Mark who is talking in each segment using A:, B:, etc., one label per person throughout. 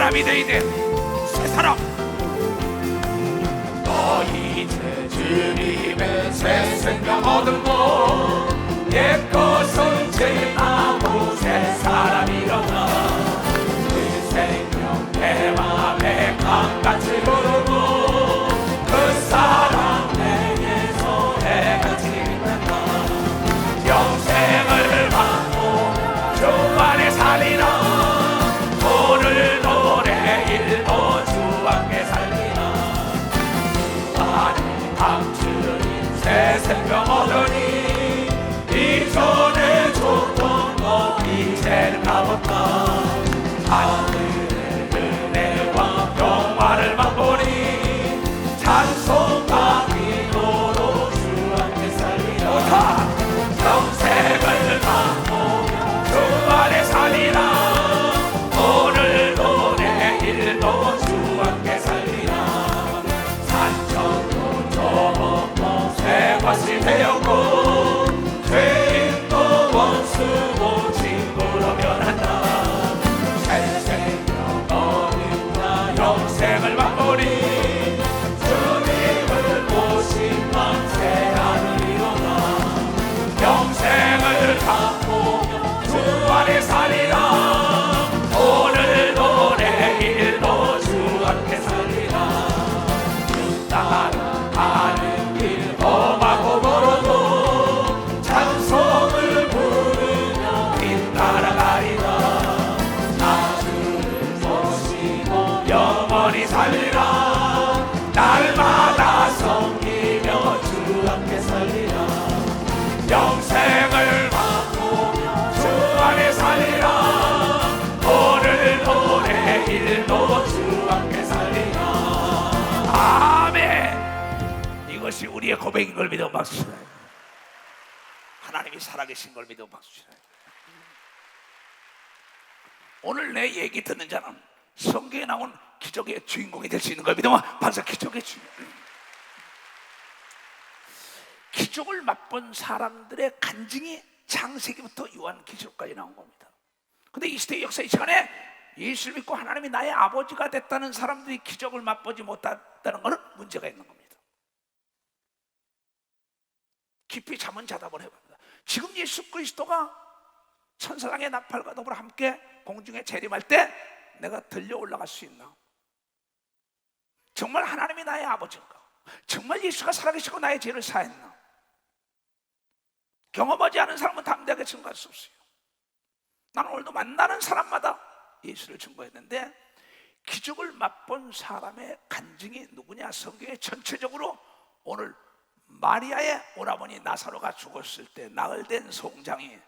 A: 사람이 되이되 새 사람.
B: 너 이제 주님의 새 생명 얻으고 옛 것은 지나고 새 사람이로다. 그 생명 내 맘에 강같이 흐르고 그 사랑 내게서 해같이 빛난다. 영생을 받고 주 안에 살리라. 오늘도 내일도 주 함께 살리라. 나는 감추인 새 생명 얻으니 이전에 줬던 것 이제는 가볍다. 하늘의 은혜와 영화를 맛보니 찬송과 기도로 주 함께 살리라. 평생을 받고 주 안에 살리라. 오늘도 내일도 주 함께 살리라. 산천도 저먹고 새 것이 되었고 죄인도 원수도 친구로 변한다. 새 생명 얻은 자 영생을 맛보니 주님을 모시면 새 하늘이로다. 영생을 갖고 주 안에 살리라. 오늘도 내일도 주 함께 살리라. 주 따라가는 길 험하고 멀어도 찬송을 부르며 길 따라가리라. 나 주를 모시고 영원히 살리라. 날마다 섬기며 주 함께 살리라. 영생을 받고 주 안에 살리라. 오늘도 내일도 주 함께 살리라.
A: 아멘. 이것이 우리의 고백인 걸 믿어 박수치라. 하나님이 살아계신 걸 믿어 박수치라. 오늘 내 얘기 듣는 자는 성경에 나온 기적의 주인공이 될 수 있는 걸 믿어 박수. 기적의 주인공. 기적을 맛본 사람들의 간증이 창세기부터 요한계시록까지 나온 겁니다. 근데 이 시대의 역사 이 시간에 예수를 믿고 하나님이 나의 아버지가 됐다는 사람들이 기적을 맛보지 못했다는 것은 문제가 있는 겁니다. 깊이 잠은 자답을 해봅니다. 지금 예수 그리스도가 천사장의 나팔과 더불어 함께 공중에 재림할 때 내가 들려 올라갈 수 있나? 정말 하나님이 나의 아버지인가? 정말 예수가 살아계시고 나의 죄를 사했나? 경험하지 않은 사람은 담대하게 증거할 수 없어요. 나는 오늘도 만나는 사람마다 예수를 증거했는데 기적을 맛본 사람의 간증이 누구냐? 성경에 전체적으로 오늘 마리아의 오라버니 나사로가 죽었을 때 나흘된 송장이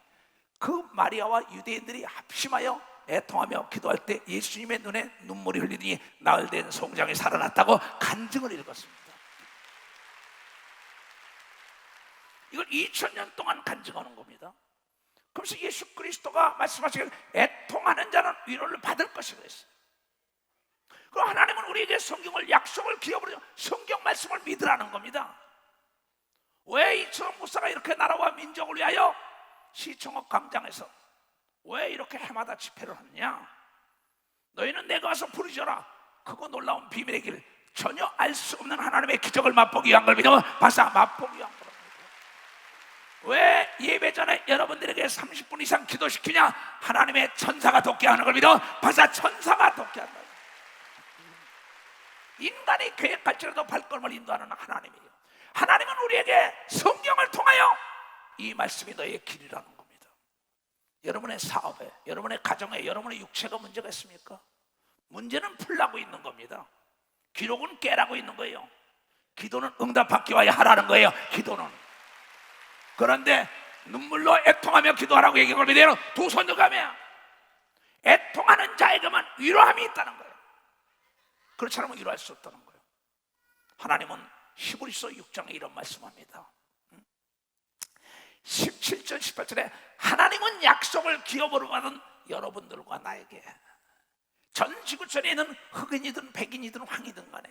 A: 그 마리아와 유대인들이 합심하여 애통하며 기도할 때 예수님의 눈에 눈물이 흘리니 나흘된 송장이 살아났다고 간증을 읽었습니다. 이걸 2000년 동안 간증하는 겁니다. 그래서 예수 그리스도가 말씀하시길 애통하는 자는 위로를 받을 것이라고 했어요. 그럼 하나님은 우리에게 성경을 약속을 기업으로 성경 말씀을 믿으라는 겁니다. 왜 이철원 목사가 이렇게 나라와 민족을 위하여 시청역 광장에서 왜 이렇게 해마다 집회를 하느냐? 너희는 내가 와서 부르셔라. 그거 놀라운 비밀의 길, 전혀 알 수 없는 하나님의 기적을 맛보기 위한 걸 믿으면 바사 맛보기 위한 겁니다. 왜 예배 전에 여러분들에게 30분 이상 기도시키냐? 하나님의 천사가 돕게 하는 걸 믿어 바사 천사가 돕게 한다. 인간이 계획할지라도 발걸음을 인도하는 하나님이에요. 하나님은 우리에게 성경을 통하여 이 말씀이 너의 길이라는 겁니다. 여러분의 사업에, 여러분의 가정에, 여러분의 육체가 문제가 있습니까? 문제는 풀라고 있는 겁니다. 기록은 깨라고 있는 거예요. 기도는 응답받기 위하여 하라는 거예요. 기도는. 그런데 눈물로 애통하며 기도하라고 얘기한 걸 믿어요. 두 손을 가며 애통하는 자에게만 위로함이 있다는 거예요. 그렇지 않으면 위로할 수 없다는 거예요. 하나님은 히브리서 6장에 이런 말씀합니다. 17절 18절에 하나님은 약속을 기업으로 받은 여러분들과 나에게 전 지구촌에 있는 흑인이든 백인이든 황이든 간에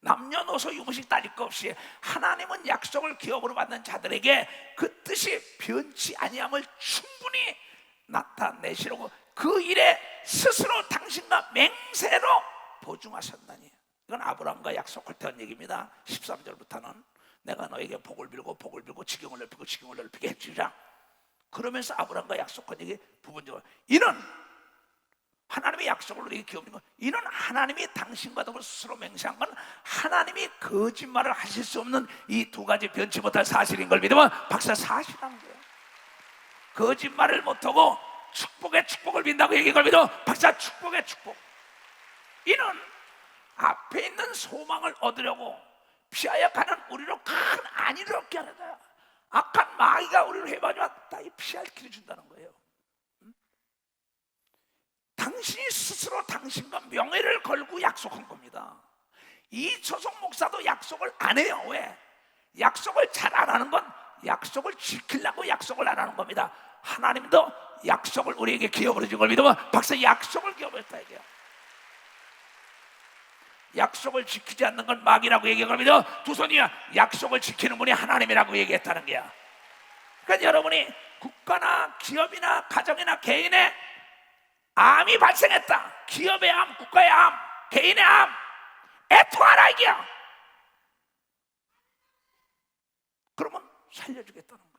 A: 남녀노소 유무식 따질 것 없이 하나님은 약속을 기업으로 받는 자들에게 그 뜻이 변치 아니함을 충분히 나타내시려고 그 일에 스스로 당신과 맹세로 보증하셨나니. 이건 아브라함과 약속할 때 한 얘기입니다. 13절부터는 내가 너에게 복을 빌고 복을 빌고 지경을 넓히고 지경을 넓히게 해주리라. 그러면서 아브라함과 약속한 얘기 부분적으로, 이는 하나님의 약속을 우리에게 기업는 것, 이는 하나님이 당신과 더불어 스스로 맹세한 건 하나님이 거짓말을 하실 수 없는 이 두 가지 변치 못할 사실인 걸 믿으면 박사 사실한 거예요. 거짓말을 못하고 축복의 축복을 빈다고 얘기한 걸 믿으면 박사 축복의 축복. 이는 앞에 있는 소망을 얻으려고 피하여 가는 우리로 큰 안위를 얻게 하려다. 악한 마귀가 우리를 해봐주면 다 피할 길을 준다는 거예요. 당신이 스스로 당신과 명예를 걸고 약속한 겁니다. 이초성 목사도 약속을 안 해요. 왜? 약속을 잘 안 하는 건 약속을 지키려고 약속을 안 하는 겁니다. 하나님도 약속을 우리에게 기업으로 준 걸 믿으면 박사 약속을 기업했다 이게요. 약속을 지키지 않는 건 마귀라고 얘기한 걸 믿어 두 손이야. 약속을 지키는 분이 하나님이라고 얘기했다는 거야. 그러니까 여러분이 국가나 기업이나 가정이나 개인의 암이 발생했다. 기업의 암, 국가의 암, 개인의 암, 애통하라 이게야. 그러면 살려주겠다는 거예요.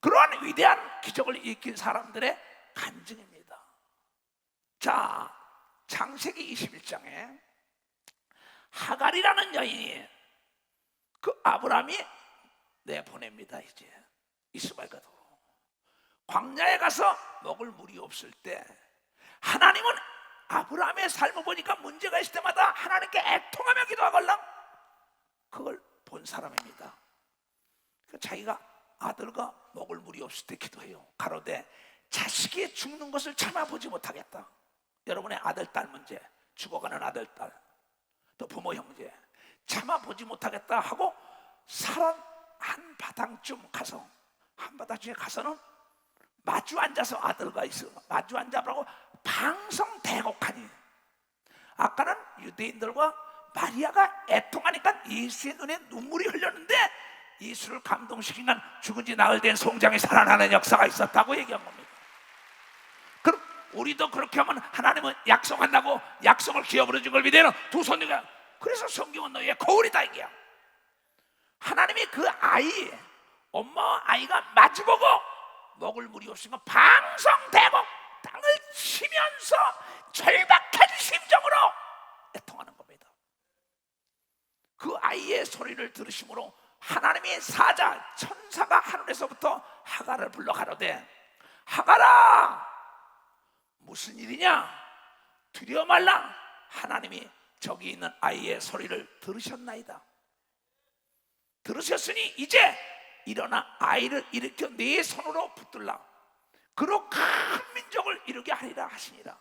A: 그러한 위대한 기적을 일으킨 사람들의 간증입니다. 자, 창세기 21장에 하갈이라는 여인이 그 아브라함이 내보냅니다. 이제 이스마엘과 더불어 광야에 가서 먹을 물이 없을 때 하나님은 아브라함의 삶을 보니까 문제가 있을 때마다 하나님께 애통하며 기도하걸랑 그걸 본 사람입니다. 자기가 아들과 먹을 물이 없을 때 기도해요. 가로되 자식이 죽는 것을 참아보지 못하겠다. 여러분의 아들, 딸 문제, 죽어가는 아들, 딸, 또 부모, 형제 참아보지 못하겠다 하고 산 한 바당쯤 가서 한 바당쯤에 가서는 마주 앉아서 아들과 있어 마주 앉아보라고 방성대곡하니. 아까는 유대인들과 마리아가 애통하니까 예수의 눈에 눈물이 흘렸는데 예수를 감동시킨 건 죽은 지 나흘 된 송장이 살아나는 역사가 있었다고 얘기한 겁니다. 그럼 우리도 그렇게 하면 하나님은 약속한다고 약속을 기업으로 준 걸 믿어요. 두 손이가. 그래서 성경은 너희의 거울이다 이게야. 하나님이 그 아이, 엄마와 아이가 마주보고 먹을 물이 없으니까 방성대곡 땅을 치면서 절박한 심정으로 애통하는 겁니다. 그 아이의 소리를 들으심으로 하나님의 사자 천사가 하늘에서부터 하갈을 불러 가로되 하갈아 무슨 일이냐 두려워 말라. 하나님이 저기 있는 아이의 소리를 들으셨나이다. 들으셨으니 이제 일어나 아이를 일으켜 네 손으로 붙들라. 그로 큰 민족을 이루게 하리라 하시니라.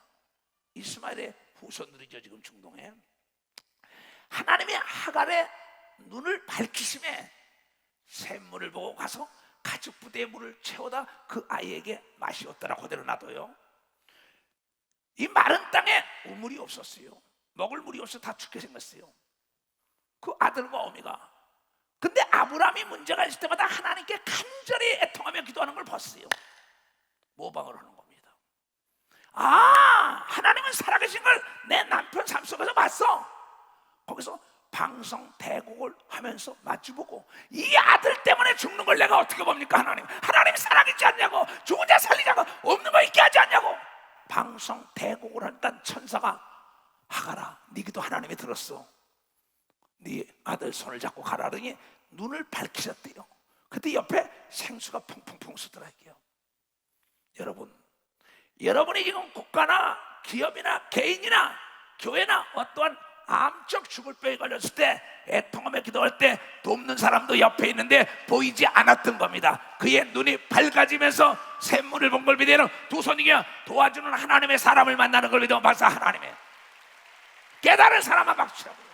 A: 이스마엘의 후손들이죠. 지금 중동에 하나님이 하갈의 눈을 밝히심에 샘물을 보고 가서 가죽 부대에 물을 채워다 그 아이에게 마시었더라. 그대로 놔둬요. 이 마른 땅에 우물이 없었어요. 먹을 물이 없어 다 죽게 생겼어요. 그 아들과 어미가. 근데 아브라함이 문제가 있을 때마다 하나님께 간절히 애통하며 기도하는 걸 봤어요. 모방을 하는 겁니다. 아, 하나님은 살아계신 걸 내 남편 삶 속에서 봤어. 거기서 방성대곡을 하면서 마주보고 이 아들 때문에 죽는 걸 내가 어떻게 봅니까? 하나님 살아계시지 않냐고. 죽은 자 살리자고. 없는 거 있게 하지 않냐고. 방성대곡을 하니까 천사가 하가라 네 기도 하나님이 들었어. 네 아들 손을 잡고 가라더니 눈을 밝히셨대요. 그때 옆에 생수가 퐁퐁퐁 쏟더라고요. 여러분이 지금 국가나 기업이나 개인이나 교회나 어떠한 암적 죽을 병에 걸렸을 때 애통하며 기도할 때 돕는 사람도 옆에 있는데 보이지 않았던 겁니다. 그의 눈이 밝아지면서 샘물을 본 걸 믿어요. 두 손이게 도와주는 하나님의 사람을 만나는 걸 믿어. 박사 하나님의 깨달은 사람만 박수라고요.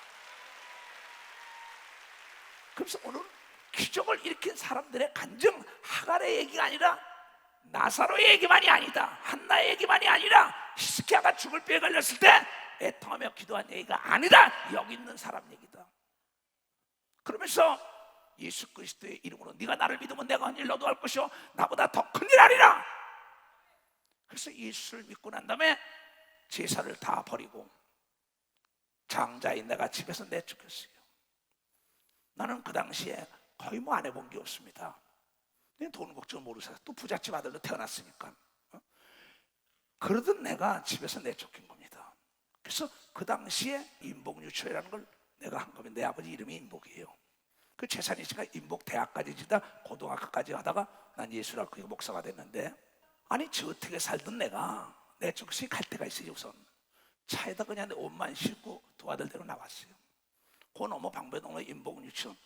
A: 그래서 오늘 기적을 일으킨 사람들의 간증 하갈의 얘기가 아니라 나사로의 얘기만이 아니다. 한나의 얘기만이 아니라 히스기야가 죽을 병에 걸렸을 때 애통하며 기도한 얘기가 아니다. 여기 있는 사람 얘기다. 그러면서 예수 그리스도의 이름으로 네가 나를 믿으면 내가 한 일 너도 할 것이요 나보다 더 큰 일 하리라. 그래서 예수를 믿고 난 다음에 제사를 다 버리고 장자인 내가 집에서 내쫓겼어요. 나는 그 당시에 거의 뭐 안 해본 게 없습니다. 돈 걱정 모르세요. 또 부잣집 아들로 태어났으니까. 그러던 내가 집에서 내쫓긴 겁니다. 그래서 그 당시에 인복유초라는 걸 내가 한 겁니다. 내 아버지 이름이 인복이에요. 그 재산이 씨가 인복 대학까지 지다 고등학교까지 하다가 난 예수학교에 목사가 됐는데, 아니 저 어떻게 살던 내가 내쫓기 갈 때가 있어요. 우선 차에다 그냥 내 옷만 싣고 두 아들대로 나왔어요. 그 넘어 방배동로 인복유치원,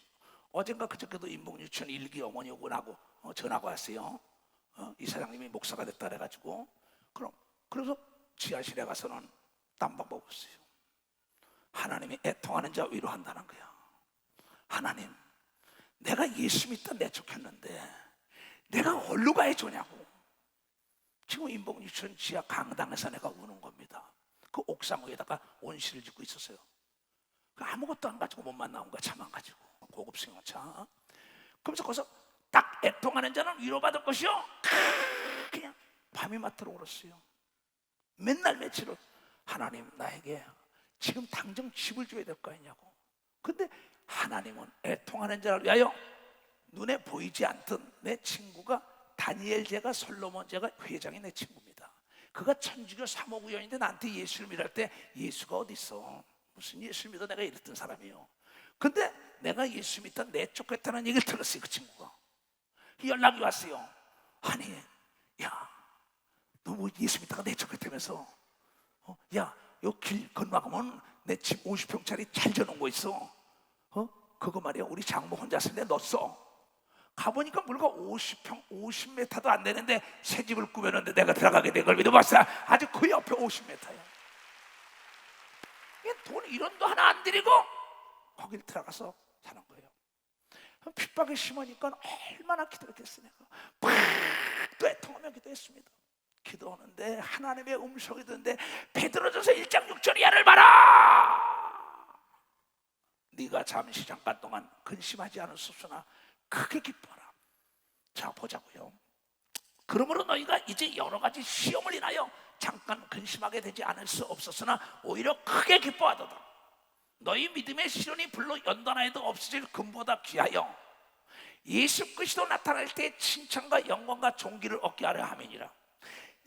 A: 어젠가 그저께도 인복유치원 일기 어머니 오고 나고 전화가 왔어요. 이사장님이 목사가 됐다 그래가지고 그래서 지하실에 가서는 땀방 먹었어요. 하나님이 애통하는 자 위로한다는 거야. 하나님, 내가 예수 믿다 내쫓겼는데 내가 어디로 가야 좋냐고. 지금 인복유치원 지하 강당에서 내가 우는 겁니다. 그 옥상 위에다가 온실을 짓고 있었어요. 아무것도 안 가지고 몸만 나온 거야. 차만 가지고, 고급 승용차. 그러면서 거기서 딱 애통하는 자는 위로받을 것이요, 그냥 밤이 맞도록 울었어요. 맨날 며칠을 하나님, 나에게 지금 당장 집을 줘야 될 거 아니냐고. 근데 하나님은 애통하는 자를 위하여 눈에 보이지 않던 내 친구가 다니엘 제가 솔로몬 제가 회장이 내 친구입니다. 그가 천주교 사모구연인데 나한테 예수를 믿을 때 예수가 어디 있어? 무슨 예수 믿어? 내가 이랬던 사람이요. 근데 내가 예수 믿다 내쫓겠다는 얘기를 들었어요. 그 친구가 연락이 왔어요. 아니, 야, 너 뭐 예수 믿다가 내쫓겠다면서? 야, 요 길 건너가면 내 집 50평짜리 잘 져놓은 거 있어. 그거 말이야, 우리 장모 혼자 쓰는데 너 써. 가보니까 물가 50평, 50m도 안 되는데 새 집을 꾸몄는데 내가 들어가게 된 걸 믿어봤어. 아주 그 옆에 50m야. 돈 1원도 하나 안 들이고 거길 들어가서 사는 거예요. 핍박이 심하니까 얼마나 기도했겠어. 내가 또 애통하며 기도했습니다. 기도하는데 하나님의 음성이 듣는데, 베드로전서 1장 6절 이하를 봐라. 네가 잠시 잠깐 동안 근심하지 않았었으나 크게 기뻐하라. 자, 보자고요. 그러므로 너희가 이제 여러 가지 시험을 인하여 잠깐 근심하게 되지 않을 수 없었으나 오히려 크게 기뻐하도다. 너희 믿음의 시련이 불로 연단하여도 없어질 금보다 귀하여 예수 그리스도 나타날 때 칭찬과 영광과 존귀를 얻게 하려 함이니라.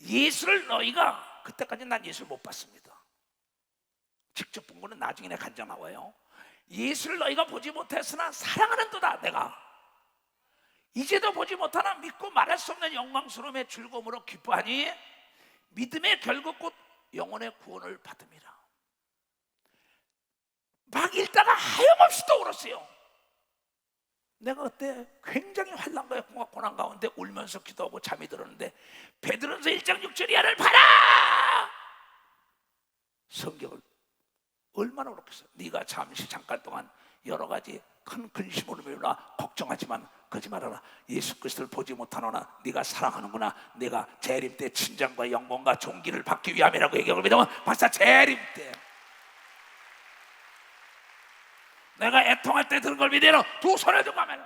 A: 예수를 너희가, 그때까지 난 예수를 못 봤습니다. 직접 본 거는 나중에 내 간증 나와요. 예수를 너희가 보지 못했으나 사랑하는도다. 내가 이제도 보지 못하나 믿고 말할 수 없는 영광스러움의 즐거움으로 기뻐하니 믿음의 결국 곧 영혼의 구원을 받음이라. 막 읽다가 하염없이 또 울었어요. 내가 그때 굉장히 환난과 고난 가운데 울면서 기도하고 잠이 들었는데, 베드로전서 1장 6절 이하를 봐라. 성경을 얼마나 그렇겠어요. 네가 잠시 잠깐 동안 여러 가지 큰 근심으로 메우나 걱정하지만 그러지 말아라. 예수 그리스도를 보지 못하노나 네가 사랑하는구나. 내가 재림 때 친정과 영광과 존귀를 받기 위함이라고 얘기하고 믿으면 벌써 재림 때 내가 애통할 때 들은 걸 믿으러 두 손에 두고 가면,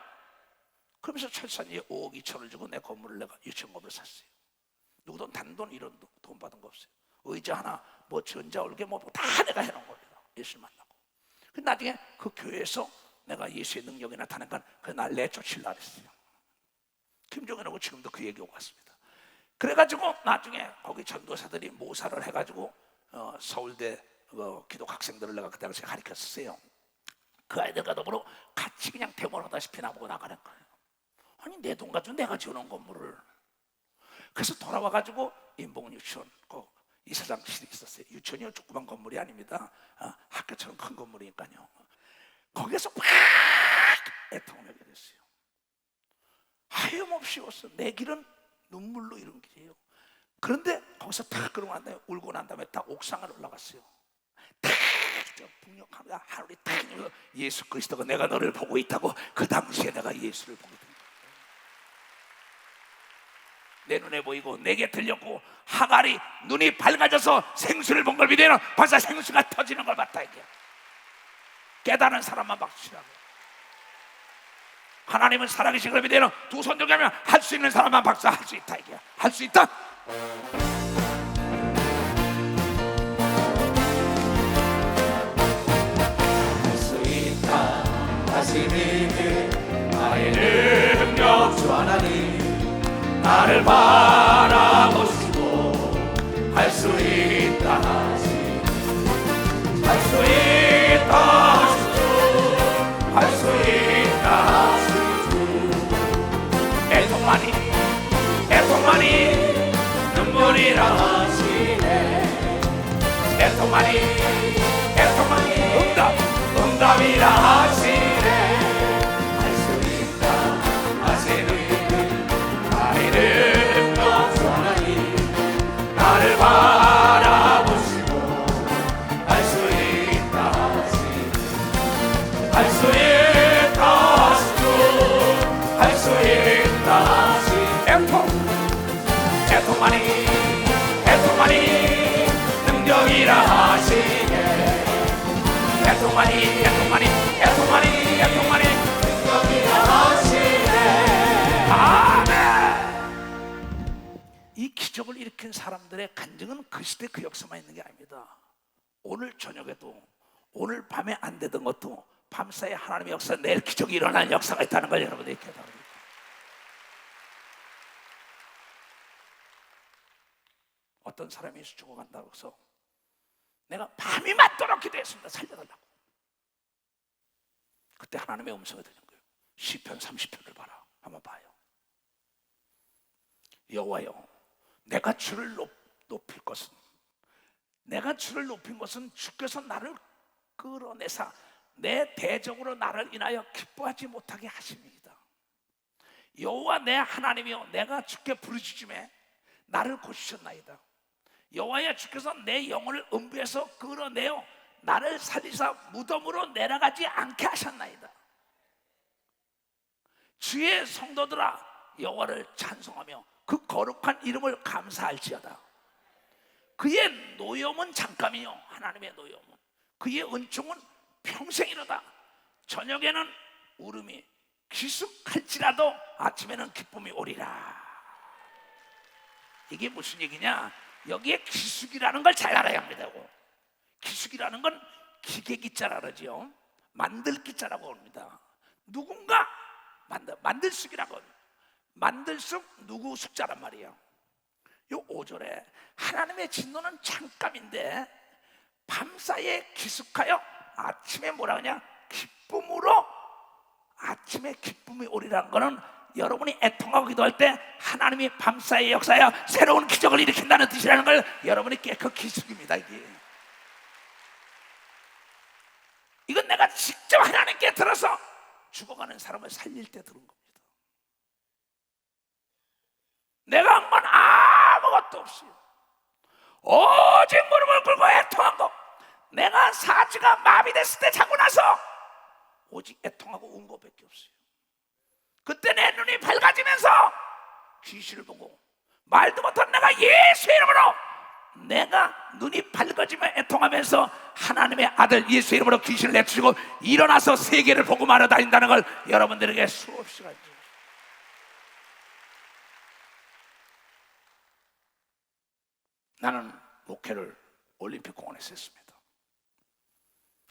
A: 그러면서 철산이에 5억 2천을 주고 내 건물을 내가 유치원 건물을 샀어요. 누구든 단돈 이런 돈 받은 거 없어요. 의자 하나 뭐 전자올게 뭐 다 내가 해놓은 겁니다. 예수를 만나고. 나중에 그 교회에서 내가 예수의 능력이 나타나니까 그날 내쫓으려고 했어요. 김종현하고 지금도 그 얘기 오고 왔습니다. 그래가지고 나중에 거기 전도사들이 모사를 해가지고 서울대 기독 학생들을 내가 그때 당시에 가르쳤었어요. 그 아이들과 더불어 같이 그냥 대모하다시피 나보고 나가는 거예요. 아니, 내 돈 가지고 내가 지어놓은 건물을. 그래서 돌아와가지고 인복유치원 그 이사장실이 있었어요. 유치원이 조그만 건물이 아닙니다. 학교처럼 큰 건물이니까요. 거기서 막 애통하게 됐어요. 하염없이 웃어. 내 길은 눈물로 이룬 길이에요. 그런데 거기서 딱 그러고 난 다음에 울고 난 다음에 딱 옥상을 올라갔어요. 딱 북녘하다 하늘이 딱 예수 그리스도가 내가 너를 보고 있다고. 그 당시에 내가 예수를 보게 된 거예요. 내 눈에 보이고 내게 들렸고 하갈이 눈이 밝아져서 생수를 본 걸 믿으면 벌써 생수가 터지는 걸 봤다 이게. 깨달은 사람만 박수치라고. 하나님은 살아계신 걸 믿으면 두 손 들고 하면 할 수 있는 사람만 박수할 수 있다 이게. 할 수 있다.
B: 하시니 나의 능력 주 하나님 나를 바라보시고 할 수 있다 하시니 할 수 있다 하시주 할 수 있다 하시주
A: 애통만이
B: 눈물이라 하시네 애통만이 응답이라 하시네 할 수 있다 하시니 나의 능력 주 하나님 나를 바라보시고 할 수 있다 하시니 할 수 있다 하시주 할 수 있다 하시니 애통만이 능력이라 하시네 애통만이 능력이라 하시네
A: 아멘. 이 기적을 일으킨 사람들의 간증은 그 시대 그 역사만 있는 게 아닙니다. 오늘 저녁에도 오늘 밤에 안 되던 것도 밤사이 하나님의 역사, 내일 기적이 일어나는 역사가 있다는 걸 여러분들이 깨달아요. 어떤 사람이 죽어간다고 해서 내가 밤이 맞도록 기도했습니다. 살려달라고. 그때 하나님의 음성이 들린 거예요. 시편 30편을 봐라. 한번 봐요. 여호와여, 내가 주를 높일 것은, 내가 주를 높인 것은 주께서 나를 끌어내사 내 대적으로 나를 인하여 기뻐하지 못하게 하십니다. 여호와 내 하나님이여, 내가 주께 부르짖음에 나를 고치셨나이다. 여호와여, 주께서 내 영혼을 음부에서 끌어내어 나를 살리사 무덤으로 내려가지 않게 하셨나이다. 주의 성도들아, 여호와를 찬송하며 그 거룩한 이름을 감사할지어다. 그의 노염은 잠깐이요, 하나님의 노염은 그의 은총은 평생이로다. 저녁에는 울음이 기숙할지라도 아침에는 기쁨이 오리라. 이게 무슨 얘기냐? 여기에 기숙이라는 걸 잘 알아야 합니다. 기숙이라는 건 기계기자라 그러죠. 만들기자라고 합니다. 누군가 만들숙이라고 합니다. 만들숙 누구 숙자란 말이에요. 요 5절에 하나님의 진노는 잠깐인데 밤사이에 기숙하여 아침에 뭐라 하냐? 기쁨으로 아침에 기쁨이 오리라는 거는 여러분이 애통하고 기도할 때 하나님이 밤사이의 역사에 새로운 기적을 일으킨다는 뜻이라는 걸 여러분이 깨끗 기숙입니다. 이건 내가 직접 하나님께 들어서 죽어가는 사람을 살릴 때 들은 겁니다. 내가 한 건 아무것도 없어요. 오직 무릎을 꿇고 애통한 거. 내가 사지가 마비됐을 때 자고 나서 오직 애통하고 운 것밖에 없어요. 그때 내 눈이 밝아지면서 귀신을 보고 말도 못한 내가 예수의 이름으로 내가 눈이 밝아지며 애통하면서 하나님의 아들 예수의 이름으로 귀신을 내치고 일어나서 세계를 보고 말아 다닌다는 걸 여러분들에게 수없이 가르쳐요. 나는 목회를 올림픽 공원에서 했습니다.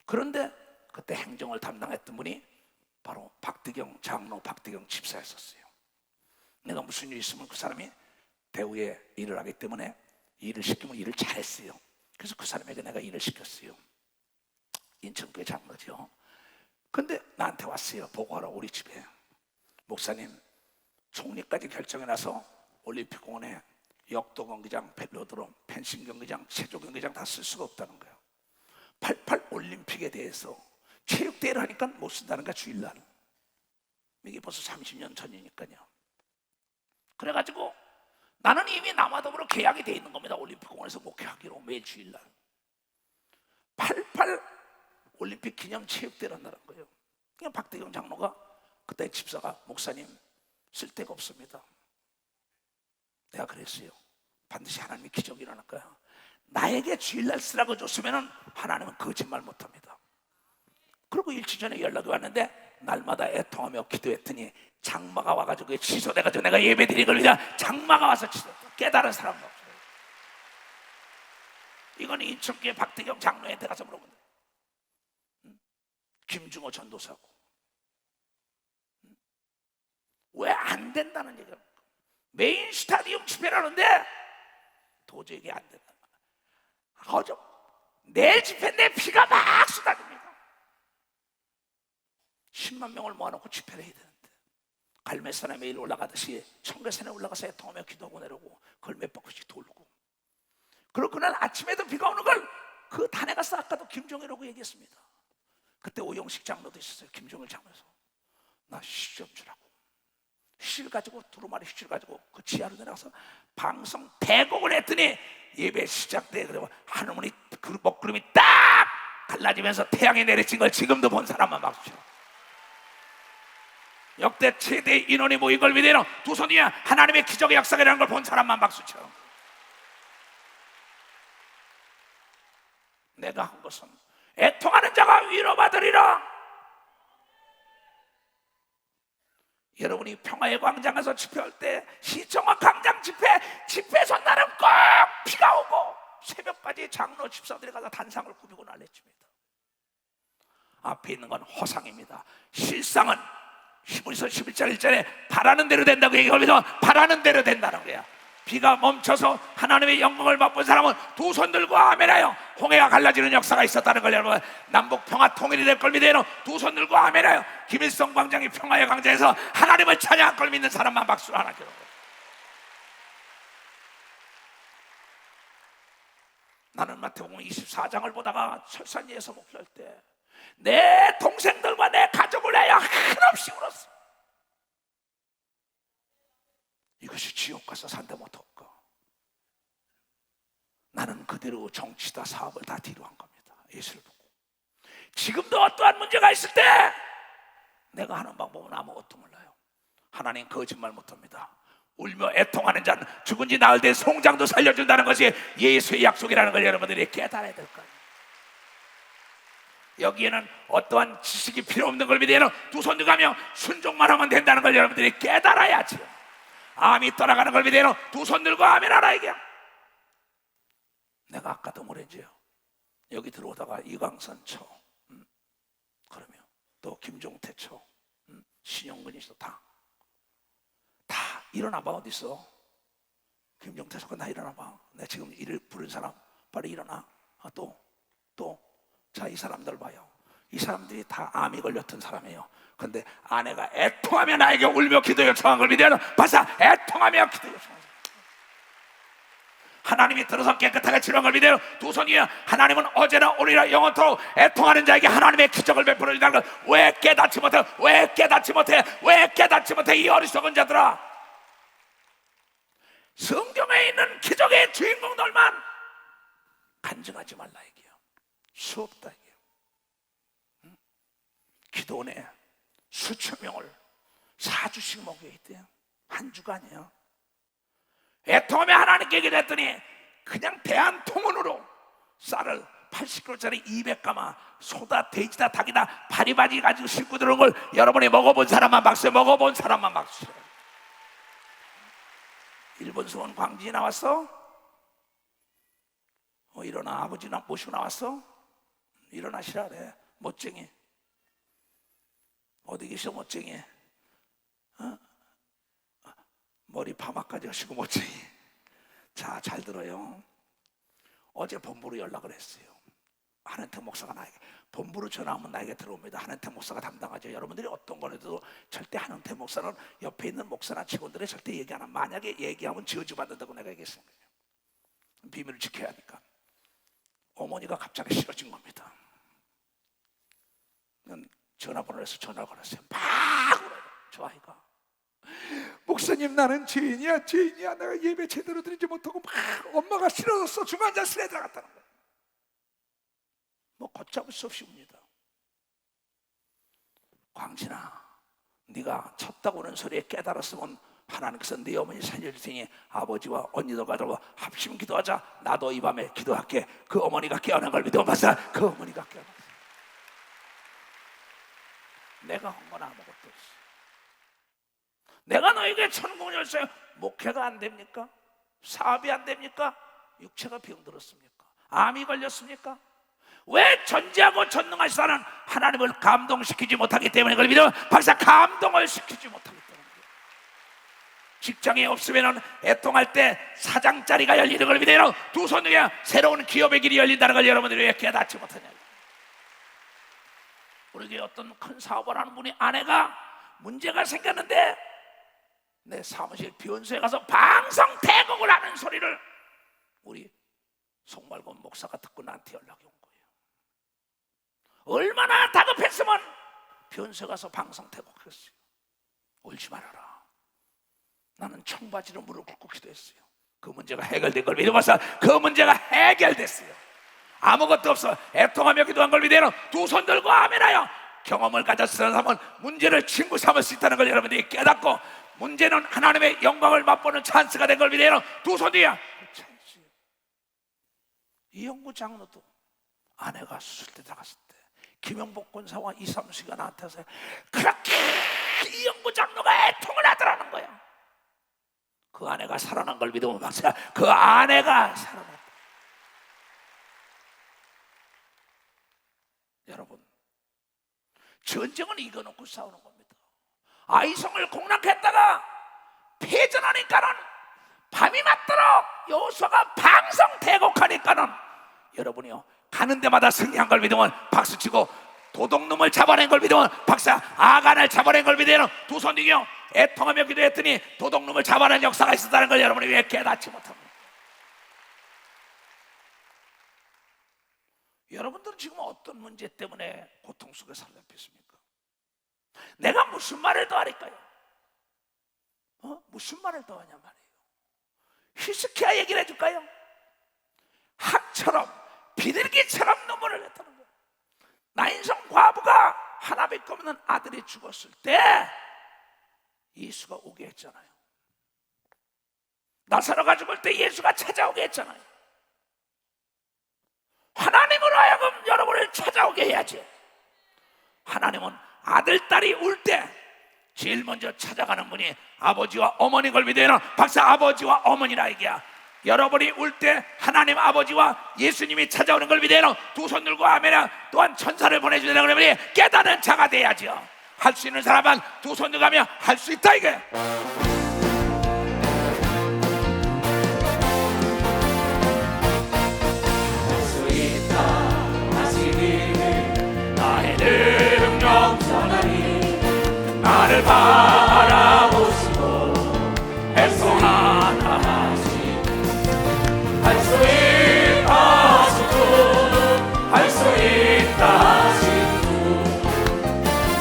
A: 그런데 그때 행정을 담당했던 분이 바로 박대경 장로, 박대경 집사였었어요. 내가 무슨 일 있으면 그 사람이 대우에 일을 하기 때문에 일을 시키면 일을 잘했어요. 그래서 그 사람에게 내가 일을 시켰어요. 인천교회 장로죠. 근데 나한테 왔어요. 보고하러 우리 집에. 목사님, 총리까지 결정해놔서 올림픽 공원에 역도 경기장, 벨로드롬, 펜싱 경기장, 체조 경기장 다 쓸 수가 없다는 거예요. 88 올림픽에 대해서 체육대회를 하니까 못 쓴다는 거야, 주일날. 이게 벌써 30년 전이니까요. 그래가지고 나는 이미 남아dom으로 계약이 돼 있는 겁니다. 올림픽 공원에서 목회하기로 매일 주일날. 88 올림픽 기념 체육대회를 한다는 거예요. 그냥 박대경 장로가 그때 집사가 목사님 쓸데가 없습니다. 내가 그랬어요. 반드시 하나님이 기적이 일어날 거야. 나에게 주일날 쓰라고 줬으면 하나님은 거짓말 못합니다. 그리고 일주일 전에 연락이 왔는데 날마다 애통하며 기도했더니 장마가 와가지고 취소돼가지고 내가 예배드린 걸 그냥 장마가 와서 취소했다. 깨달은 사람도 없어요. 이건 인천교회 박대경 장로한테 가서 물어본다. 김중호 전도사고 왜 안 된다는 얘기야. 메인 스타디움 집회를 하는데 도저히 이게 안 된다. 어저 내일 집회인데 비가 막 쏟아집니다. 10만 명을 모아놓고 집회를 해야 되는데 갈매산에 매일 올라가듯이 청계산에 올라가서 애통하며 기도하고 내려오고 그걸 몇 바퀴씩 돌고, 그리고 그날 아침에도 비가 오는 걸 그 단에 가서 아까도 김종일하고 얘기했습니다. 그때 오영식 장로도 있었어요. 김종일 장로에서 나 시 좀 주라고 실 가지고 두루마리 실 가지고 그 지하로 내려가서 방송 대곡을 했더니 예배 시작돼. 그리고 하늘문이 그 먹구름이 딱 갈라지면서 태양이 내리친 걸 지금도 본 사람만 박수 쳐. 역대 최대 인원이 모인 걸 믿으며 두 손 위에 하나님의 기적의 역사라는 걸 본 사람만 박수 쳐. 내가 한 것은 애통하는 자가 위로받으리라. 여러분이 평화의 광장에서 집회할 때 시청과 광장 집회에서 나는 꼭 비가 오고 새벽까지 장로 집사들이 가서 단상을 꾸미고 난리칩니다. 앞에 있는 건 허상입니다. 실상은 히브리서 11장 1절에 바라는 대로 된다고 얘기하면서 바라는 대로 된다는 거야. 비가 멈춰서 하나님의 영광을 맛본 사람은 두 손 들고 아멘하여 홍해가 갈라지는 역사가 있었다는 걸 여러분, 남북 평화 통일이 될 걸 믿어요. 두 손 들고 아멘하여 김일성 광장이 평화의 광장에서 하나님을 찬양할 걸 믿는 사람만 박수를 하나 줘. 나는 마태복음 24장을 보다가 설산리에서 목회할 때 내 동생들과 내 가족을 위하여 한없이 울었어. 이것이 지옥 가서 산다 못할까? 나는 그대로 정치다 사업을 다 뒤로 한 겁니다. 예수를 보고. 지금도 어떠한 문제가 있을 때 내가 하는 방법은 아무것도 몰라요. 하나님 거짓말 못합니다. 울며 애통하는 자는 죽은 지 나흘 된 송장도 살려준다는 것이 예수의 약속이라는 걸 여러분들이 깨달아야 될 거예요. 여기에는 어떠한 지식이 필요 없는 걸 믿어요. 두 손 들가며 순종만 하면 된다는 걸 여러분들이 깨달아야지. 암이 떠나가는 걸 믿어요. 두 손 들고 아멘 하라 이게. 내가 아까도 뭐랬지요. 여기 들어오다가 이광선 쳐, 그러면 또 김종태 쳐, 신영근이 있어. 다 일어나봐. 어디 있어? 김종태 쳐, 나 일어나봐. 내가 지금 일을 부른 사람 빨리 일어나. 자, 이 사람들 봐요. 이 사람들이 다 암이 걸렸던 사람이에요. 근데 아내가 애통하며 나에게 울며 기도 요청한 걸 믿어요. 바사 애통하며 기도 요청한 거예요. 하나님이 들어서 깨끗하게 치료한 걸 믿어요. 두 손 위에 하나님은 어제나 오늘이나 영원토록 애통하는 자에게 하나님의 기적을 베풀어 준다는 걸 왜 깨닫지 못해? 왜 깨닫지 못해? 왜 깨닫지 못해? 이 어리석은 자들아. 성경에 있는 기적의 주인공들만 간증하지 말라 이게요. 수없다 이게요. 기도원에 수천 명을 4주씩 먹여야 돼요. 한 주간이에요. 애통하며 하나님께 기도했더니 그냥 대한통운으로 쌀을 80kg짜리 200가마 소다, 돼지다, 닭이다, 바리바리 가지고 싣고 들어온 걸 여러분이 먹어본 사람만 박수해. 먹어본 사람만 박수해. 일본 수원 광진이 나왔어? 일어나. 아버지 모시고 나왔어? 일어나시라 그래. 멋쟁이. 어디 계셔 멋쟁이? 머리 파마까지 하시고 멋쟁이. 자, 잘 들어요. 어제 본부로 연락을 했어요. 한은택 목사가 나에게, 본부로 전화하면 나에게 들어옵니다. 한은택 목사가 담당하죠. 여러분들이 어떤 걸 해도 절대 한은택 목사는 옆에 있는 목사나 직원들이 절대 얘기 안 합니다. 만약에 얘기하면 저주받는다고 내가 얘기했습니다. 비밀을 지켜야 하니까. 어머니가 갑자기 싫어진 겁니다. 전화번호를 해서 전화를 걸었어요. 막 울어요. 저 아이가. 목사님, 나는 죄인이야. 내가 예배 제대로 드리지 못하고 막 엄마가 싫어졌어. 중환자실에 들어갔다는 거야. 뭐 걷잡을 수 없이 웁니다. 광진아, 네가 쳤다고 하는 소리에 깨달았으면 하나님께서 네 어머니 살려줄 테니 아버지와 언니도 가져와 합심 기도하자. 나도 이 밤에 기도할게. 그 어머니가 깨어난 걸 믿어봐서 그 어머니가 깨어났어. 내가 한 건 아무것도 없어. 내가 너에게 천국을 열쇠. 목회가 안 됩니까? 사업이 안 됩니까? 육체가 병들었습니까? 암이 걸렸습니까? 왜 전지하고 전능하시다는 하나님을 감동시키지 못하기 때문에 그걸 믿으면 박사 감동을 시키지 못하기 때문에. 직장에 없으면 애통할 때 사장자리가 열리는 걸 믿어요. 두 손 위에 새로운 기업의 길이 열린다는 걸 여러분들이 왜 깨닫지 못하냐. 우리 교회 어떤 큰 사업을 하는 분이 아내가 문제가 생겼는데 내 사무실 비원소에 가서 방송대곡을 하는 소리를 우리 송말곤 목사가 듣고 나한테 연락이 온 거예요. 얼마나 다급했으면 비원소에 가서 방송대곡했어요. 울지 말아라. 나는 청바지로 무릎 꿇고 기도했어요. 그 문제가 해결된 걸 믿어봐서 그 문제가 해결됐어요. 아무것도 없어 애통하며 기도한 걸 믿어요. 두 손 들고 아멘하여 경험을 가졌으는 사람은 문제를 친구 삼을 수 있다는 걸 여러분들이 깨닫고 문제는 하나님의 영광을 맛보는 찬스가 된 걸 믿어요. 두 손 뒤야 찬스. 이영구 장로도 아내가 수술대 들어갔을 때 김영복 권사와 이삼수가 나한테서 그렇게 이영구 장로가 애통을 하더라는 거야. 그 아내가 살아난 걸 믿으면 박사, 그 아내가 살아났다. 여러분, 전쟁은 이겨놓고 싸우는 겁니다. 아이성을 공략했다가 패전하니까는 밤이 맞도록 여호수아가 방성대곡하니까는 여러분이요 가는 데마다 승리한 걸 믿으면 박수치고 도둑놈을 잡아낸 걸 믿으면 박사, 아간을 잡아낸 걸 믿으면 두 손 뒤요 애통하며 기도했더니 도둑놈을 잡아낸 역사가 있었다는 걸 여러분이 왜 깨닫지 못합니까? 여러분들은 지금 어떤 문제 때문에 고통 속에 살펴있습니까? 내가 무슨 말을 더 할까요? 무슨 말을 더 하냐 말이에요. 히스키야 얘기를 해줄까요? 학처럼 비둘기처럼 눈물을 냈다는 거예요. 나인성 과부가 하나밖에 없는 아들이 죽었을 때 예수가 오게 했잖아요. 나사로가 죽을 때 예수가 찾아오게 했잖아요. 하나님으로 하여금 여러분을 찾아오게 해야지. 하나님은 아들, 딸이 울 때 제일 먼저 찾아가는 분이 아버지와 어머니인 걸 믿어요. 박사, 아버지와 어머니라 얘기야. 여러분이 울 때 하나님 아버지와 예수님이 찾아오는 걸 믿어요. 두 손 들고 아멘아. 또한 천사를 보내주는 그러면 깨닫는 자가 돼야죠. 할 수 있는 사람은 두 손 들고 가면 할 수 있다 이게. 나를 바라보시고 애통하나 하시 할 수 있다 하시고 할 수 있다 하시고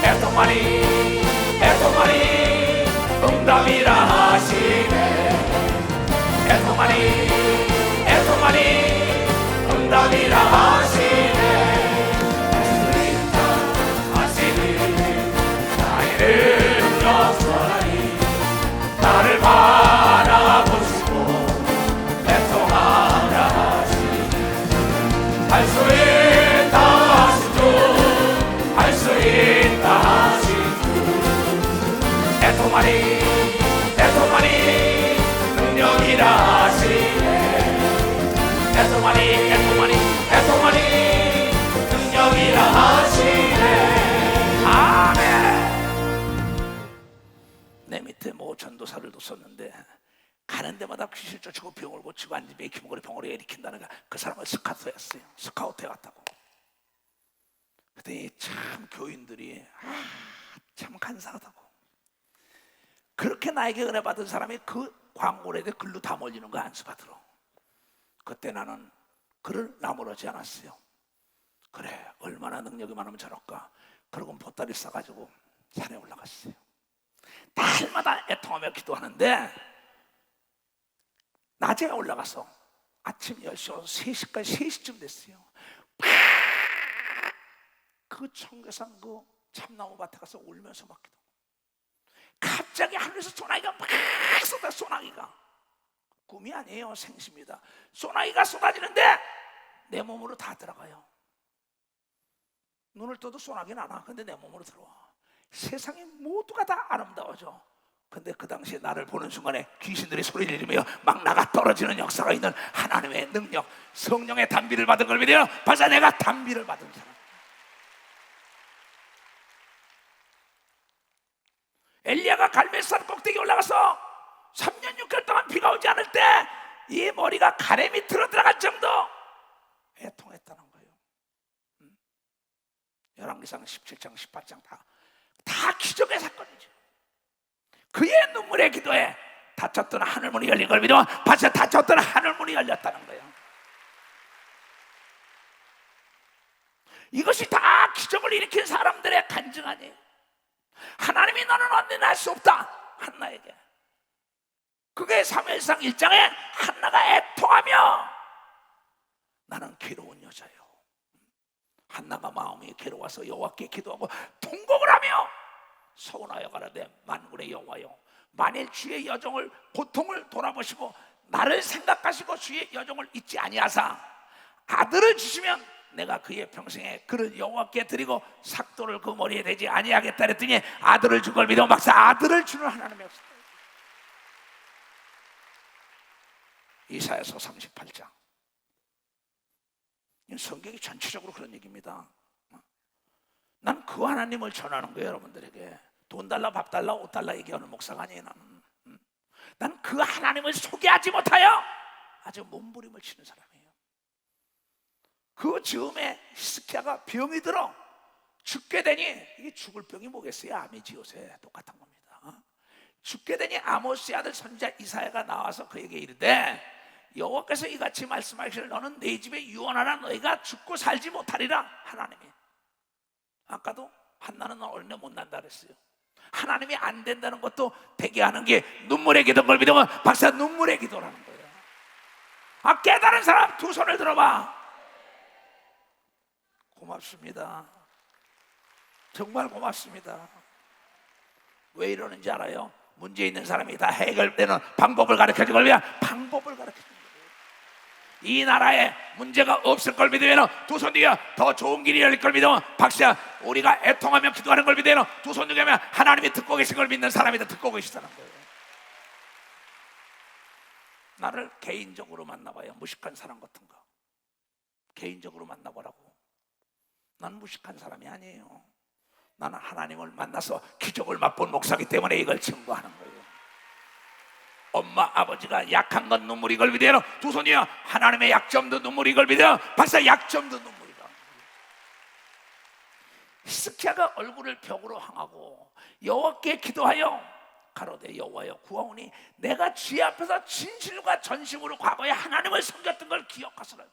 A: 애통하니 응답이라 하시네 애통하니 응답이라 하시네 나를 바라보시고 애통하라 하시니 할 수 있다 하시고 할 수 있다 하시고 애통하니 능력이라 하시네 애통하니 능력이라 하시네. 아멘. 내 밑에 뭐 전도사를 뒀었는데 가는 데마다 귀신 쫓고 병을 고치고 안집에 기목으로 병으로 일으킨다는 거, 그 사람을 스카우트했어요. 스카우트 해갔다고. 그랬더니 참 교인들이 참 간사하다고. 그렇게 나에게 은혜 받은 사람이 그 광고에 글로 다 몰리는 거 안수받으러. 그때 나는 그를 나무라지 않았어요. 그래 얼마나 능력이 많으면 저럴까. 그러고 보따리 싸가지고 산에 올라갔어요. 달마다 애통하며 기도하는데 낮에 올라가서 아침 10시부터 3시까지 3시쯤 됐어요. 그 청계산 그 참나무 밭에 가서 울면서 막 기도. 갑자기 하늘에서 소나기가 막 쏟아. 소나기가 꿈이 아니에요. 생시입니다. 소나기가 쏟아지는데 내 몸으로 다 들어가요. 눈을 떠도 소나기는 안 와. 근데 내 몸으로 들어와. 세상의 모두가 다 아름다워져. 근데 그 당시에 나를 보는 순간에 귀신들이 소리를 지르며 막 나가 떨어지는 역사가 있는 하나님의 능력, 성령의 단비를 받은 걸 믿어요. 벌써 내가 단비를 받은 사람. 엘리야가 갈멜산 꼭대기 올라가서 3년 6개월 동안 비가 오지 않을 때 이 머리가 가래 밑으로 들어갈 정도 애통했다는 거예요. 열왕기상 17장 18장 다 기적의 사건이죠. 그의 눈물의 기도에 닫혔던 하늘문이 열린 걸 믿으면 벌써 닫혔던 하늘문이 열렸다는 거예요. 이것이 다 기적을 일으킨 사람들의 간증 아니에요. 하나님이 너는 언제나 할 수 없다, 한나에게. 그게 사무엘상 1장에 한나가 애통하며 나는 괴로운 여자요, 한나가 마음이 괴로워서 여호와께 기도하고 통곡을 하며 서운하여 가라되 만군의 여호와여, 만일 주의 여종을 고통을 돌아보시고 나를 생각하시고 주의 여종을 잊지 아니하사 아들을 주시면 내가 그의 평생에 그를 여호와께 드리고 삭도를 그 머리에 대지 아니하겠다 그랬더니 아들을 준 걸 믿어 막사 아들을 주는 하나님이 없었다. 이사야서 38장. 성경이 전체적으로 그런 얘기입니다. 난 그 하나님을 전하는 거예요, 여러분들에게. 돈 달라, 밥 달라, 옷 달라 얘기하는 목사가 아니에요. 난 그 하나님을 소개하지 못하여 아주 몸부림을 치는 사람이에요. 그 즈음에 히스기야가 병이 들어 죽게 되니, 이게 죽을 병이 뭐겠어요? 아미지 요새 똑같은 겁니다. 죽게 되니 아모스의 아들 선지자 이사야가 나와서 그에게 이르되 여호와께서 이같이 말씀하시기를 너는 내 집에 유언하라, 너희가 죽고 살지 못하리라. 하나님이 아까도 한나는 너 얼마 못 난다 그랬어요. 하나님이 안 된다는 것도 되게 하는 게 눈물의 기도인 걸 믿으면 박사 눈물의 기도라는 거예요. 깨달은 사람 두 손을 들어봐. 고맙습니다. 정말 고맙습니다. 왜 이러는지 알아요? 문제 있는 사람이 다 해결되는 방법을 가르쳐준 걸 위한 방법을 가르쳐준 거예요. 이 나라에 문제가 없을 걸 믿으면 두 손 뒤에 더 좋은 길이 열릴 걸 믿으면 박사 우리가 애통하며 기도하는 걸 믿으면 두 손 들면 하나님이 듣고 계신 걸 믿는 사람이 다 듣고 계시다는 거예요. 나를 개인적으로 만나봐요. 무식한 사람 같은 거 개인적으로 만나보라고. 난 무식한 사람이 아니에요. 나는 하나님을 만나서 기적을 맛본 목사이기 때문에 이걸 증거하는 거예요. 엄마 아버지가 약한 건 눈물이 걸 믿어요. 두 손이요 하나님의 약점도 눈물이 걸 믿어요. 박사 약점도 눈물이다. 히스기야가 얼굴을 벽으로 향하고 여호와께 기도하여 가로되 여호와여 구하오니 내가 주의 앞에서 진실과 전심으로 과거에 하나님을 섬겼던 걸 기억하소서.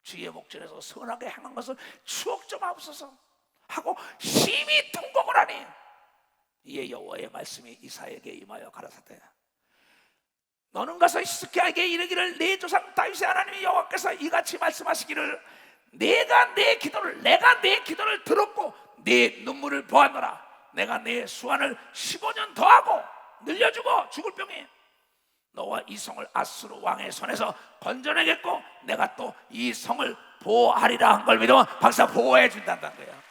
A: 주의 목전에서 선하게 행한 것을 추억 좀 하옵소서 하고 심히 통곡을 하니 이에 여호와의 말씀이 이사야에게 임하여 가라사대 너는 가서 히스기야에게 이르기를 내 조상 다윗의 하나님이 여호와께서 이같이 말씀하시기를 내가 내 기도를 들었고 내 눈물을 보았노라. 내가 내 수완을 15년 더하고 늘려주고 죽을 병에 너와 이 성을 아수르 왕의 손에서 건져내겠고 내가 또 이 성을 보호하리라 한 걸 믿으면 박사 보호해 준다는 거야.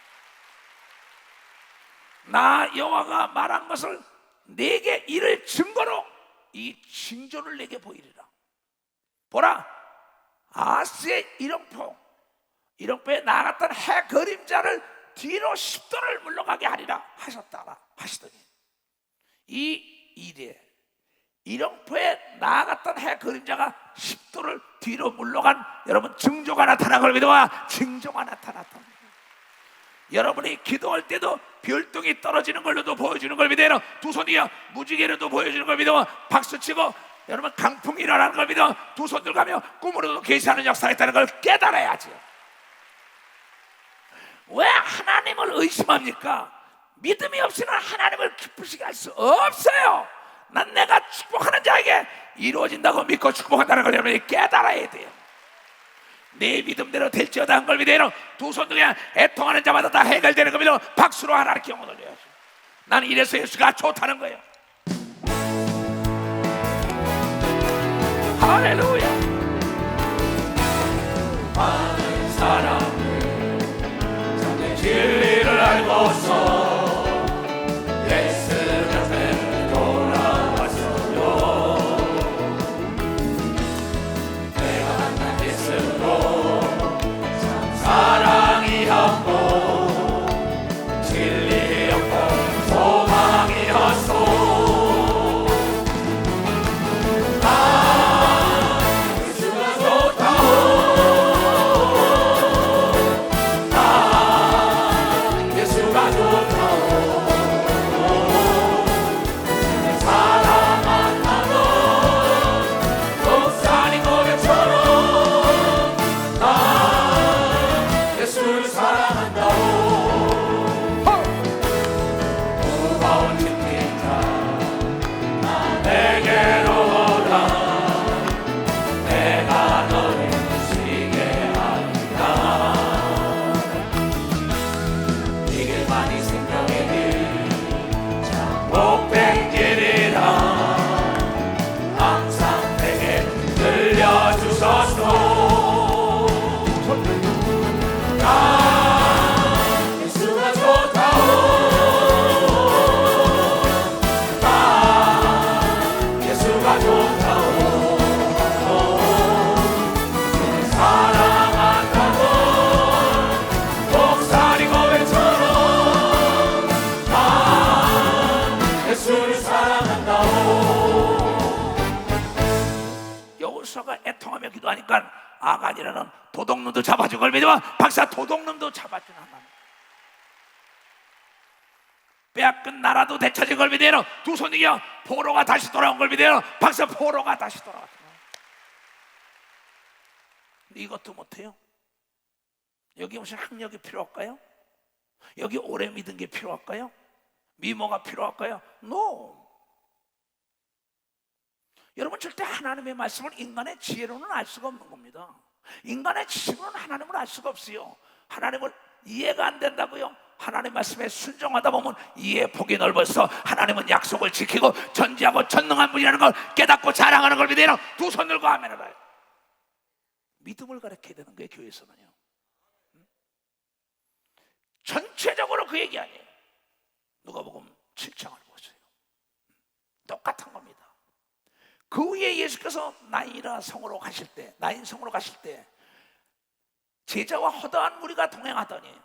A: 나 여호와가 말한 것을 내게 이를 증거로 이 징조를 내게 보이리라. 보라 아스의 일렁포에 나아갔던 해 그림자를 뒤로 10도를 물러가게 하리라 하셨다라 하시더니 이 일에 일렁포에 나아갔던 해 그림자가 10도를 뒤로 물러간 여러분 징조가 나타난 걸 믿어봐. 징조가 나타났다. 여러분이 기도할 때도 별똥이 떨어지는 걸로도 보여주는 걸 믿어요. 두 손이요 무지개로도 보여주는 걸 믿으면 박수치고 여러분 강풍이 일어나는 걸 믿으면 두 손 들가며 꿈으로도 계시하는 역사가 있다는 걸 깨달아야지. 왜 하나님을 의심합니까? 믿음이 없이는 하나님을 기쁘시게 할 수 없어요. 난 내가 축복하는 자에게 이루어진다고 믿고 축복한다는 걸 여러분이 깨달아야 돼요. 내 믿음대로 될지어다 한 걸 믿어요. 두 손 등에 애통하는 자마다 다 해결되는 걸 믿어 박수로 하나님께 영광을 돌려야지. 나는 이래서 예수가 좋다는 거예요. 할렐루야.
B: 많은 사람들 정의 진리를 알고서 예수 곁에 돌아왔어요. 내가 만난 예수로 참 사랑이었고 진리였고 소망이었소.
A: 가니까 아간이라는 도둑놈도 잡아준 걸 믿으면 박사 도둑놈도 잡아준 하나님, 빼앗긴 나라도 되찾은 걸 믿으면 두 손 이겨 포로가 다시 돌아온 걸 믿으면 박사 포로가 다시 돌아왔다. 이것도 못해요? 여기 무슨 학력이 필요할까요? 여기 오래 믿은 게 필요할까요? 미모가 필요할까요? No. 여러분, 절대 하나님의 말씀을 인간의 지혜로는 알 수가 없는 겁니다. 인간의 지식으로는 하나님을 알 수가 없어요. 하나님을 이해가 안 된다고요? 하나님 말씀에 순종하다 보면 이해의 폭이 넓어서 하나님은 약속을 지키고 전지하고 전능한 분이라는 걸 깨닫고 자랑하는 걸 믿으면 두 손 들고 아멘을 해요. 믿음을 가르쳐야 되는 거예요, 교회에서는요. 전체적으로 그 얘기 아니에요. 누가복음 7장을 보세요. 똑같은 겁니다. 그 후에 예수께서 나인이라 성으로 가실 때, 나인 성으로 가실 때 제자와 허다한 무리가 동행하더니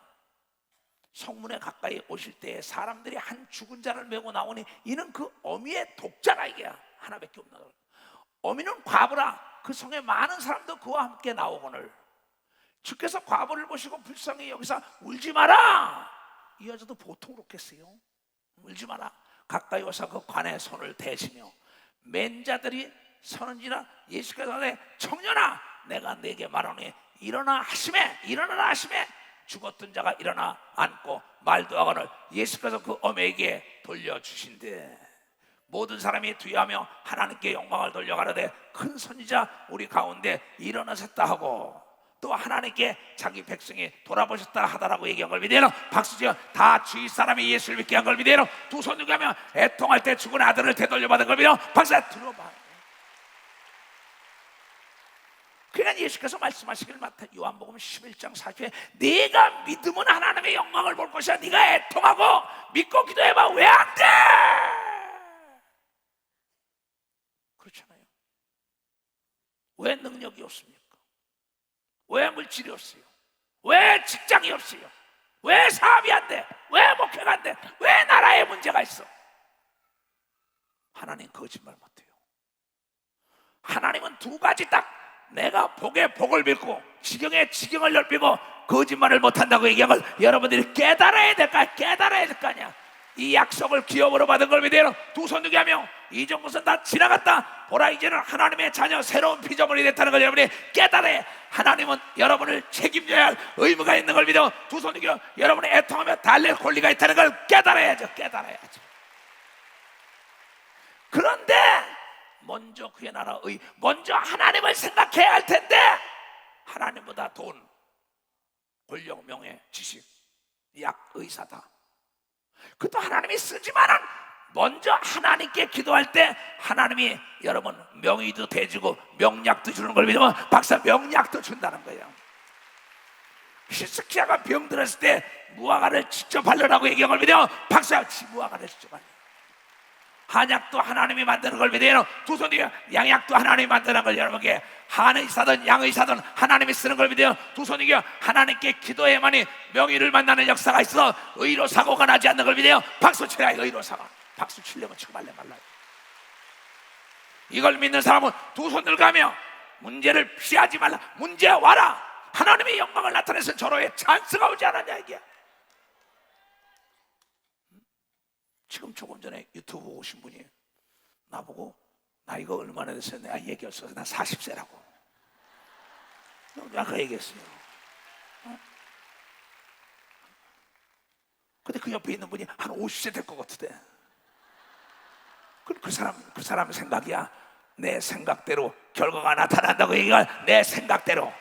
A: 성문에 가까이 오실 때 사람들이 한 죽은 자를 메고 나오니 이는 그 어미의 독자라. 이게 하나밖에 없는 거예요. 어미는 과부라. 그 성에 많은 사람도 그와 함께 나오거늘 주께서 과부를 보시고 불쌍히 여기서 울지 마라. 이 여자도 보통 그렇겠어요. 울지 마라. 가까이 와서 그 관에 손을 대시며 맨 자들이 서는지라 예수께서 하되 청년아 내가 네게 말하노니 일어나 하시매, 일어나라 하시매. 죽었던 자가 일어나 앉고 말도 하거늘 예수께서 그 어미에게 돌려주신대. 모든 사람이 두려워하며 하나님께 영광을 돌려가라되 큰 선지자 우리 가운데 일어나셨다 하고 또 하나님께 자기 백성이 돌아보셨다 하다라고 얘기한 걸 믿으러 박수지어 다 주위 사람이 예수를 믿게 한 걸 믿으러 두 손 들고 하며 애통할 때 죽은 아들을 되돌려받은 걸 믿으러 박수 들어봐. 그러니까 예수께서 말씀하시길 마태 요한복음 11장 40에 네가 믿으면 하나님의 영광을 볼 것이야. 네가 애통하고 믿고 기도해봐. 왜 안 돼? 그렇잖아요. 왜 능력이 없습니까? 왜 물질이 없어요? 왜 직장이 없어요? 왜 사업이 안 돼? 왜 목회가 안 돼? 왜 나라에 문제가 있어? 하나님 거짓말 못해요. 하나님은 두 가지 딱 내가 복에 복을 빌고 지경에 지경을 넓히고 거짓말을 못한다고 얘기한 걸 여러분들이 깨달아야 될 거 아니야. 이 약속을 기업으로 받은 걸 믿으러 두 손 들게 하며 이전 것은 다 지나갔다. 보라 이제는 하나님의 자녀 새로운 피조물이 됐다는 걸 여러분이 깨달아야. 하나님은 여러분을 책임져야 할 의무가 있는 걸 믿어 두 손 들게 여러분이 애통하며 달랠 권리가 있다는 걸 깨달아야죠. 그런데 먼저 그의 나라의 먼저 하나님을 생각해야 할 텐데 하나님보다 돈, 권력, 명예, 지식, 약, 의사다. 그것도 하나님이 쓰지만은 먼저 하나님께 기도할 때 하나님이 여러분 명의도 대주고 명약도 주는 걸 믿으면 박사 명약도 준다는 거예요. 히스키야가 병들었을 때 무화과를 직접 바르라고 얘기한 걸 믿으면 박사 무화과를 직접 바르. 한약도 하나님이 만드는 걸 믿어요. 두 손 뒤에 양약도 하나님이 만드는 걸 여러분께 한의사든 양의사든 하나님이 쓰는 걸 믿어요. 두 손 뒤에 하나님께 기도해야만이 명의를 만나는 역사가 있어. 의로 사고가 나지 않는 걸 믿어요. 박수 치라. 의로 사고 박수 치려면 치고 말래 말라. 이걸 믿는 사람은 두 손을 가며 문제를 피하지 말라. 문제 와라. 하나님의 영광을 나타내서 절호에 찬스가 오지 않았냐 이게. 지금 조금 전에 유튜브 오신 분이 나보고 나이가 얼마나 됐어요? 내가 얘기했어. 나 40세라고. 아까 얘기했어요. 근데 그 옆에 있는 분이 한 50세 될 것 같은데. 그 사람 생각이야. 내 생각대로 결과가 나타난다고 얘기할 내 생각대로.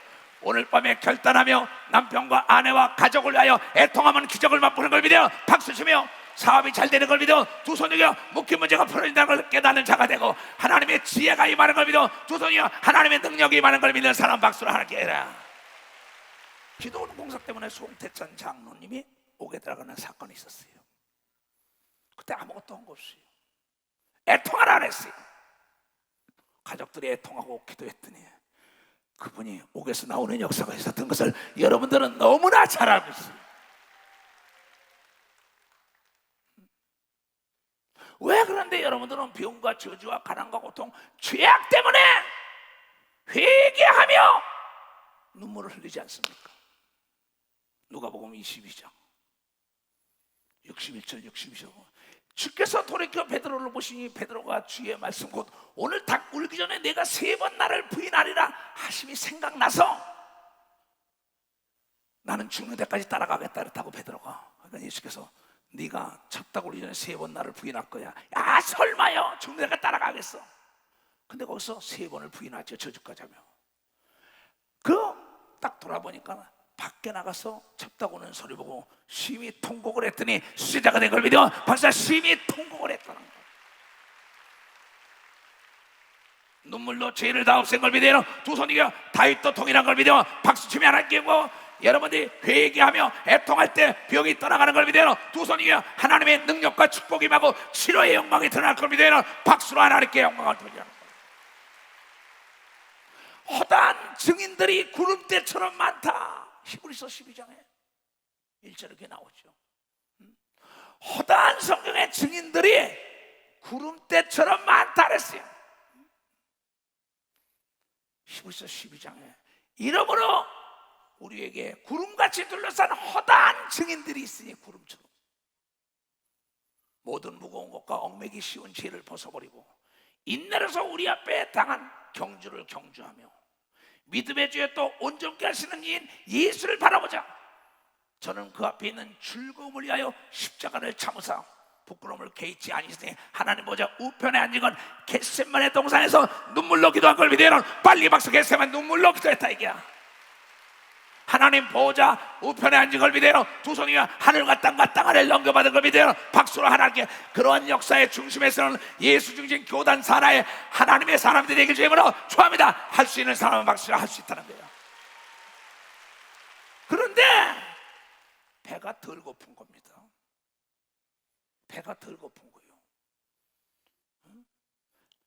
A: 오늘 밤에 결단하며 남편과 아내와 가족을 위하여 애통하면 기적을 맛보는 걸 믿어 박수 치며 사업이 잘 되는 걸 믿어 두 손 들여 묶인 문제가 풀어진다는 걸 깨닫는 자가 되고 하나님의 지혜가 임하는 걸 믿어 두 손 들여 하나님의 능력이 임하는 걸 믿는 사람 박수를 하나님께 해라. 기도원 공사 때문에 송태천 장로님이 옥에 들어가는 사건이 있었어요. 그때 아무것도 한 거 없어요. 애통하라 안 했어요. 가족들이 애통하고 기도했더니 그분이 옥에서 나오는 역사가 있었던 것을 여러분들은 너무나 잘 알고 있어요. 왜 그런데 여러분들은 병과 저주와 가난과 고통, 죄악 때문에 회개하며 눈물을 흘리지 않습니까? 누가복음 22장 61절 62절 주께서 돌이켜 베드로를 보시니 베드로가 주의 말씀 곧 오늘 닭 울기 전에 내가 3번 나를 부인하리라 하심이 생각나서 나는 죽는 데까지 따라가겠다 그랬다고 베드로가. 그러니까 예수께서 네가 첫 닭 울기 전에 3번 나를 부인할 거야. 야 설마요 죽는 데까지 따라가겠어. 근데 거기서 3번을 부인하죠. 저주까지 하며. 딱 돌아보니까 밖에 나가서 첩다 오는 소리 보고 심히 통곡을 했더니 수제자가 된 걸 믿어 박사 심히 통곡을 했다는 거예요. 눈물로 죄를 다 없앤 걸 믿어 두 손 이겨 다윗도 통일한 걸 믿어 박수치며 하나님께 뭐 여러분들이 회개하며 애통할 때 병이 떠나가는 걸 믿어 두 손 이겨 하나님의 능력과 축복이 임하고 치료의 영광이 드러날 걸 믿어 박수로 하나님께 영광을 돌리라는 거예요. 허다한 증인들이 구름대처럼 많다. 히브리서 12장에 1절에 이렇게 나오죠. 허다한 성경의 증인들이 구름대처럼 많다 그랬어요. 히브리서 12장에 이러므로 우리에게 구름같이 둘러싼 허다한 증인들이 있으니 구름처럼 모든 무거운 것과 얽매기 쉬운 죄를 벗어버리고 인내로서 우리 앞에 당한 경주를 경주하며 믿음의 주에 또 온전케 하시는 이인 예수를 바라보자. 저는 그 앞에 있는 즐거움을 위하여 십자가를 참으사 부끄러움을 개의치 아니시니 하나님 보좌 우편에 앉은 건 겟세마네 동산에서 눈물로 기도한 걸 믿어요. 빨리 박수. 겟세마네 눈물로 기도했다 이게야. 하나님 보좌 우편에 앉은 걸 믿어요. 두 손이 하늘과 땅과 땅 아래를 넘겨받은 걸 믿어요. 박수로 하나님께. 그러한 역사의 중심에서는 예수 중심 교단 산하에 하나님의 사람들이 되길 주임으로 축원합니다. 할 수 있는 사람은 박수로 할 수 있다는 거예요. 그런데 배가 덜 고픈 겁니다. 배가 덜 고픈 거예요.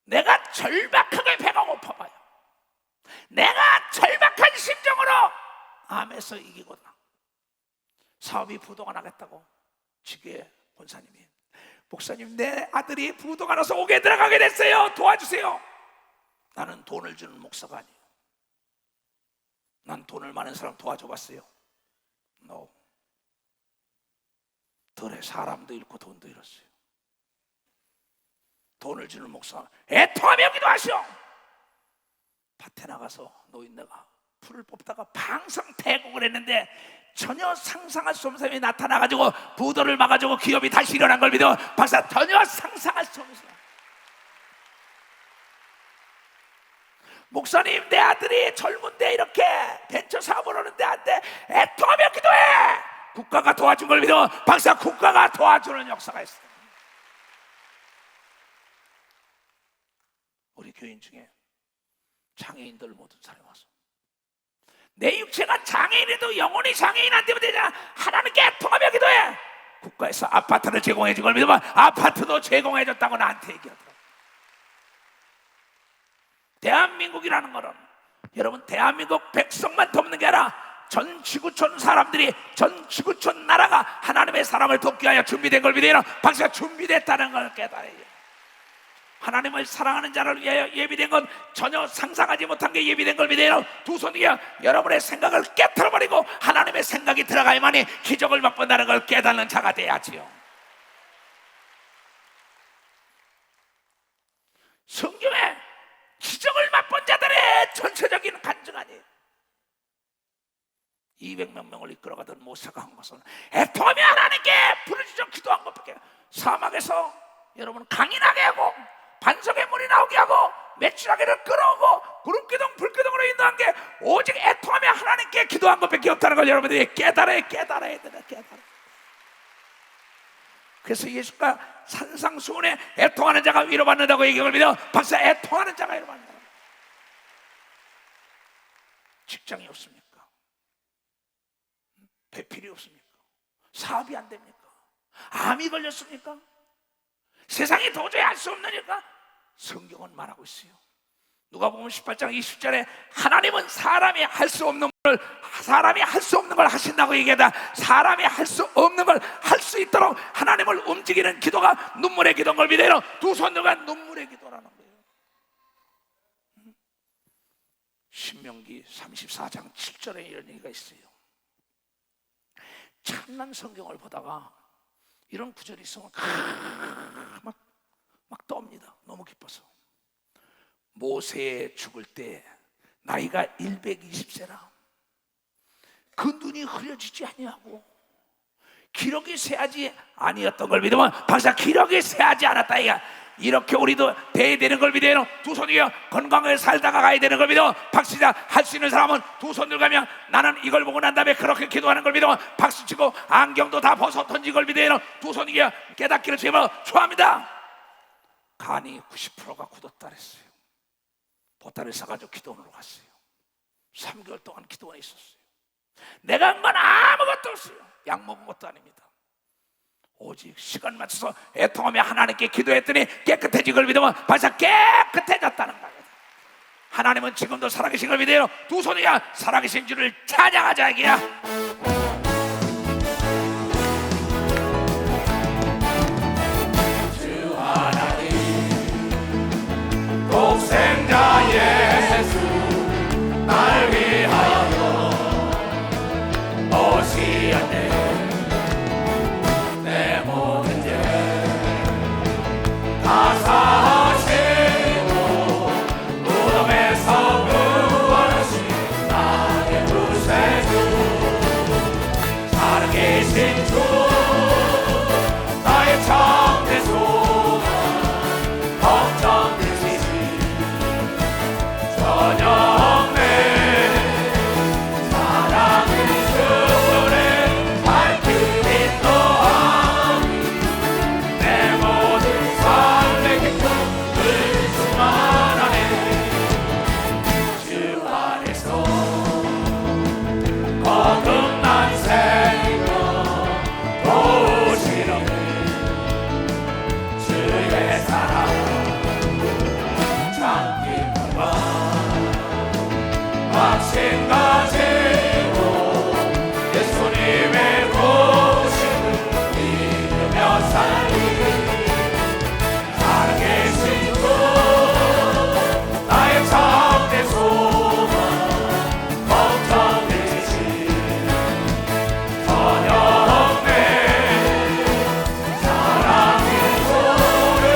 A: 내가 절박하게 배가 고파봐요. 내가 절박한 심정으로 암에서 이기거나 사업이 부도가 나겠다고 지게 권사님이 목사님 내 아들이 부도가 나서 옥에 들어가게 됐어요. 도와주세요. 나는 돈을 주는 목사가 아니에요. 난 돈을 많은 사람 도와줘봤어요. No. 덜에 사람도 잃고 돈도 잃었어요. 돈을 주는 목사 애통하며 기도하시오. 밭에 나가서 노인네가 풀을 뽑다가 방성태국을 했는데 전혀 상상할 수 없는 사람이 나타나가지고 부도를 막아주고 기업이 다시 일어난 걸 믿어 박사. 전혀 상상할 수 없는 사람. 목사님 내 아들이 젊은데 이렇게 벤처 사업을 하는데 안 돼. 애통하며 기도해. 국가가 도와준 걸 믿어 박사. 국가가 도와주는 역사가 있어. 우리 교인 중에 장애인들 모든 사람이 와서 내 육체가 장애인에도 영혼이 장애인 안 되면 되잖아. 하나님께 애통하며 기도해. 국가에서 아파트를 제공해 준 걸 믿으면 아파트도 제공해 줬다고 나한테 얘기하더라고. 대한민국이라는 거는 여러분 대한민국 백성만 돕는 게 아니라 전 지구촌 사람들이 전 지구촌 나라가 하나님의 사람을 돕기 위하여 준비된 걸 믿어요. 박사가 준비됐다는 걸 깨달아요. 하나님을 사랑하는 자를 위하여 예비된 건 전혀 상상하지 못한 게 예비된 걸 믿어요. 두 손이 여러분의 생각을 깨트려버리고 하나님의 생각이 들어가야만이 기적을 맛본다는 걸 깨닫는 자가 돼야지요. 성경에 기적을 맛본 자들의 전체적인 간증 아니에요. 200몇 명을 이끌어가던 모세가 한 것은 애통하며 하나님께 부르짖어 기도한 것밖에. 사막에서 여러분 강인하게 하고 반석에 물이 나오게 하고 메추라기를 끌어오고 구름기둥 불기둥으로 인도한 게 오직 애통하며 하나님께 기도한 것밖에 없다는 걸 여러분들이 깨달아야 되나. 그래서 예수가 산상수훈에 애통하는 자가 위로받는다고 얘기를 믿어 박사. 애통하는 자가 위로받는다. 직장이 없습니까? 배필이 없습니까? 사업이 안 됩니까? 암이 걸렸습니까? 세상이 도저히 할 수 없느니까 성경은 말하고 있어요. 누가복음 18장 20절에 하나님은 사람이 할 수 없는 걸 하신다고 얘기하다. 사람이 할 수 없는 걸 할 수 있도록 하나님을 움직이는 기도가 눈물의 기도인 걸 믿어요. 두 손 들고 눈물의 기도라는 거예요. 신명기 34장 7절에 이런 얘기가 있어요. 참난 성경을 보다가 이런 구절이 있으면 막 떠옵니다. 너무 기뻐서. 모세 죽을 때 나이가 120세라 그 눈이 흐려지지 아니하고 기록이 쇠하지 아니었던 걸 믿으면 박사 기록이 쇠하지 않았다 이가. 이렇게 우리도 돼야 되는 걸 믿어요. 두 손 위에 건강하게 살다가 가야 되는 걸 믿어. 박수자 할 수 있는 사람은 두 손 들가면 나는 이걸 보고 난 다음에 그렇게 기도하는 걸 믿어. 박수 치고 안경도 다 벗어 던진 걸 믿어요. 두 손 위에 깨닫기를 주님으로 축원합니다. 간이 90%가 굳었다 그랬어요. 보따리 싸가지고 기도원으로 갔어요. 3개월 동안 기도원에 있었어요. 내가 한 건 아무것도 없어요. 약 먹은 것도 아닙니다. 오직 시간 맞춰서 애통하며 하나님께 기도했더니 깨끗해진 걸 믿으면 벌써 깨끗해졌다는 거예요. 하나님은 지금도 살아계신 걸 믿어요. 두 손이야 살아계신 주를 찬양하자 이게야.
B: 주 하나님 독생자 예수 날 위하여 오시었네. 내 모든 죄 다 사하시고 무덤에서 구원하신 나의 구세주 살아계신 주 나의 참된 소망 걱정되시지 저녁 내 사랑의 주를 밝히리 또하니 내 모든 삶의 기쁨을 충만하네. 주 안에서 거듭난 생명 도우시는 주의 사랑 참 기쁨과 확신 가지고 예수님의 도우심을 믿으며 살리 살아계신 주 나의 참된 소망 걱정되시 저녁 내 사랑의 소를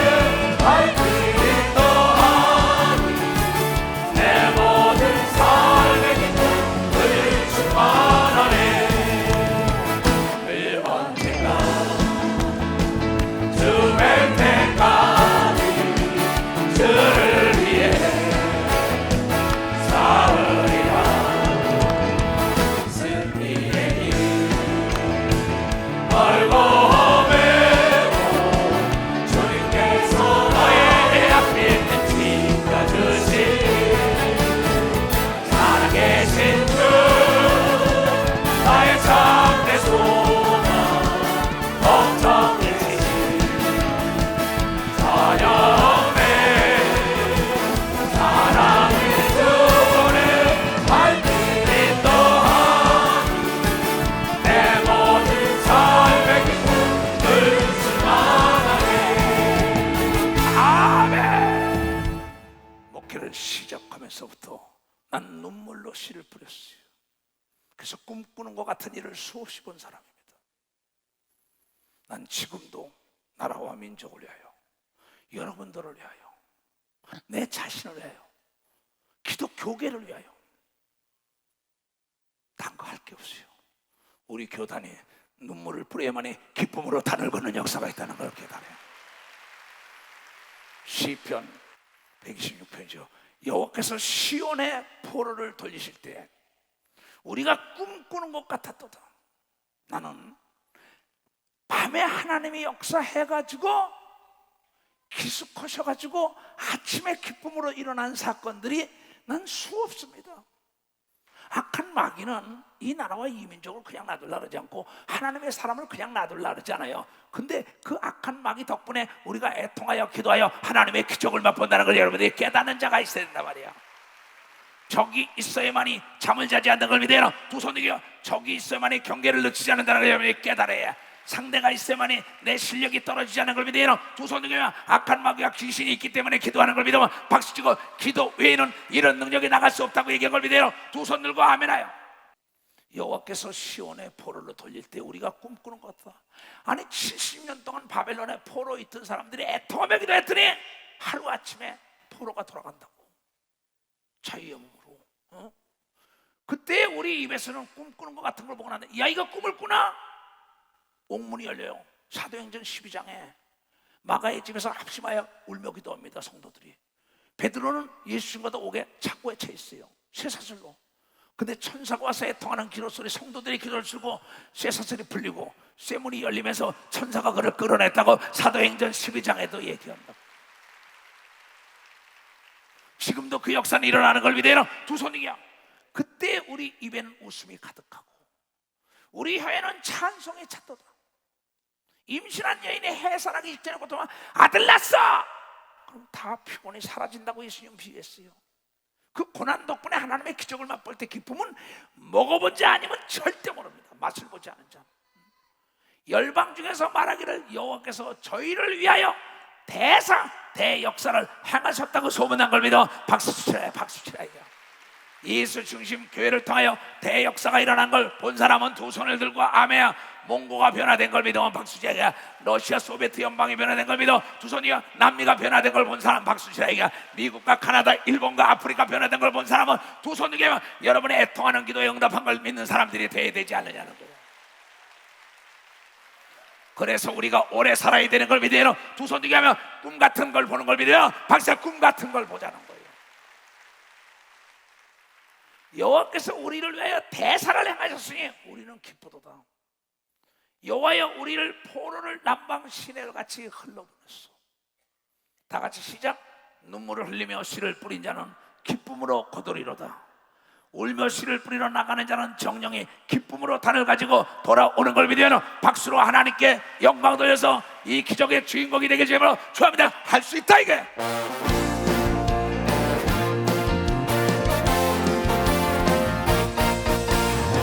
B: 밝히리 또하니 내 모든 삶의 기쁨을 충만하네. 늘 언젠가 주의 때까지 주를 위해 싸우리라. 승리의 길 멀고 험해도 주님께서 너의 앞에 지켜주시 살아계신 주 나의 참된 소망 걱정되시지 저녁 내 사랑의 주를 밝히리 또하니 내 모든 삶의 기쁨을 충만하네.
A: 아멘. 목회를 시작하면서부터 난 눈물로 씨를 뿌렸어요. 그래서 꿈꾸는 것 같은 일을 수없이 본 사람입니다. 난 지금도 나라와 민족을 위하여, 여러분들을 위하여, 내 자신을 위하여, 기독교계를 위하여 딴 거 할 게 없어요. 우리 교단이 눈물을 뿌려야만이 기쁨으로 단을 걷는 역사가 있다는 걸 깨달아요. 시편 126편이죠. 여호와께서 시온의 포로를 돌리실 때 우리가 꿈꾸는 것 같았도다. 나는 밤에 하나님이 역사해가지고 기숙하셔가지고 아침에 기쁨으로 일어난 사건들이 난 수없습니다. 악한 마귀는 이 나라와 이 민족을 그냥 놔둘라 그러지 않고 하나님의 사람을 그냥 놔둘라 그러지 않아요. 근데 그 악한 마귀 덕분에 우리가 애통하여 기도하여 하나님의 기적을 맛본다는 걸 여러분들이 깨닫는 자가 있어야 된단 말이야. 적이 있어야만이 잠을 자지 않는 걸 믿어요. 두 손 들고 적이 있어야만이 경계를 늦추지 않는다는 걸 여러분들이 깨달아야. 상대가 있어야만이 내 실력이 떨어지지 않는 걸 믿어요. 두 손 들면 악한 마귀와 귀신이 있기 때문에 기도하는 걸 믿으면 박수치고 기도 외에는 이런 능력이 나갈 수 없다고 얘기한 걸 믿어요. 두 손 들고 아멘하여. 여호와께서 시온의 포로로 돌릴 때 우리가 꿈꾸는 것 같다. 아니 70년 동안 바벨론에 포로 있던 사람들이 애통하며 기도했더니 하루아침에 포로가 돌아간다고. 자유의 몸으로. 그때 우리 입에서는 꿈꾸는 것 같은 걸 보고 나는데, 야, 이거 꿈을 꾸나? 옥문이 열려요. 사도행전 12장에 마가의 집에서 합심하여 울며 기도합니다. 성도들이. 베드로는 예수님과도 옥에 창고에 처해 있어요. 쇠사슬로. 근데 천사가 와서 애통하는 기도 소리, 성도들이 기도를 쓰고 쇠사슬이 풀리고 쇠문이 열리면서 천사가 그를 끌어냈다고 사도행전 12장에도 얘기한다. 지금도 그 역사는 일어나는 걸 믿어요. 두 손이야. 그때 우리 입에는 웃음이 가득하고 우리 혀에는 찬송이 찼도다. 임신한 여인이 해산하기 직전에 고통하 아들 낳았어. 그럼 다 피곤이 사라진다고 예수님 비유했어요. 그 고난 덕분에 하나님의 기적을 맛볼 때 기쁨은 먹어본 자 아니면 절대 모릅니다. 맛을 보지 않은 자. 열방 중에서 말하기를 여호와께서 저희를 위하여 대역사를 행하셨다고 소문난 걸 믿어 박수치라. 예수 중심 교회를 통하여 대역사가 일어난 걸 본 사람은 두 손을 들고 아멘야. 몽고가 변화된 걸 믿으면 박수치라. 러시아 소비에트 연방이 변화된 걸 믿어 두 손이야. 남미가 변화된 걸 본 사람 박수치라. 미국과 카나다, 일본과 아프리카 변화된 걸 본 사람은 두 손 들게. 여러분의 애통하는 기도에 응답한 걸 믿는 사람들이 돼야 되지 않느냐는 거예요. 그래서 우리가 오래 살아야 되는 걸 믿어요. 두 손 들게 하면 꿈 같은 걸 보는 걸 믿어요. 박사 꿈 같은 걸 보자는 거예요. 여호와께서 우리를 위하여 대사를 행하셨으니 우리는 기쁘도다. 여호와여 우리를 포로를 남방 시내를 같이 흘러보냈어. 다 같이 시작. 눈물을 흘리며 씨를 뿌린 자는 기쁨으로 거두리로다. 울며 씨를 뿌리러 나가는 자는 정령이 기쁨으로 단을 가지고 돌아오는 걸 믿으면 박수로 하나님께 영광 돌려서 이 기적의 주인공이 되게 주님으로 축원합니다. 할 수 있다 이게.
B: 할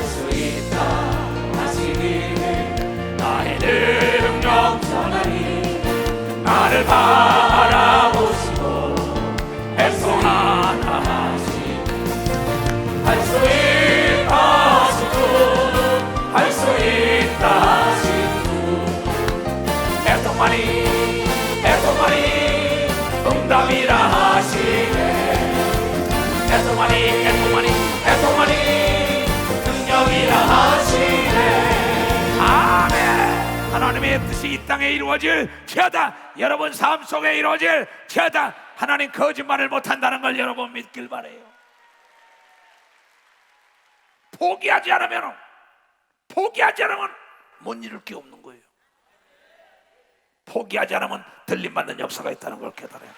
B: 수 있다 하시기를 나의 능력 전하니 나를 바라보시고 애통하나 할 수 있다 하시고 할 수 있다 하시고 애통하니 응답이라 하시네. 애통하니 능력이라 하시네.
A: 아멘. 하나님의 뜻이 이 땅에 이루어질 지어다. 여러분 삶 속에 이루어질 지어다. 하나님 거짓말을 못한다는 걸 여러분 믿길 바라요. 포기하지 않으면 못 이룰 게 없는 거예요. 포기하지 않으면 들림받는 역사가 있다는 걸 깨달아요.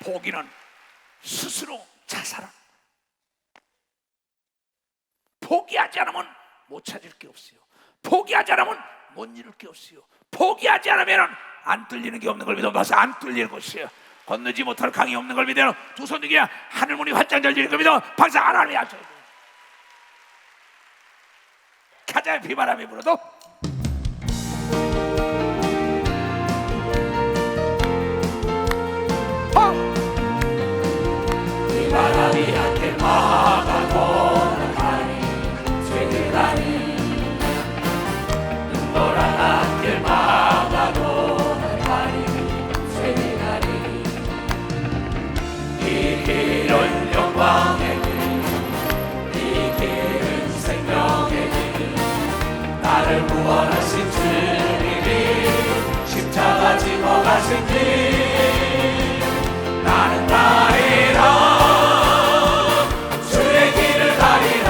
A: 포기는 스스로 자살한. 포기하지 않으면 못 찾을 게 없어요. 포기하지 않으면 못 이룰 게 없어요. 포기하지 않으면 안 뚫리는 게 없는 걸 믿어 봐서 안 뚫리는 것이에요. 건너지 못할 강이 없는 걸 믿어 두 손 들기야. 하늘문이 활짝 열리는 걸 믿어 박수 하나님이 하셔야 돼. 가자 비바람이 불어도
B: 비바람이 약해 막아도는 하니 죄들하니 눈보라 낮길 막아도는 하니 죄들하니 이 길은 영광의 길, 이 길은 생명의 길, 나를 구원하신 주님이 십자가 지고 가신 길, 나는 가리라 주의 길을 가리라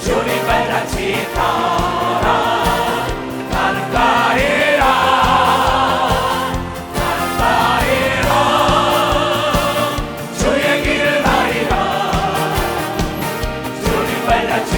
B: 주님 발같이 따라 나는 가리라 주의 길을 가리라 주님 발같이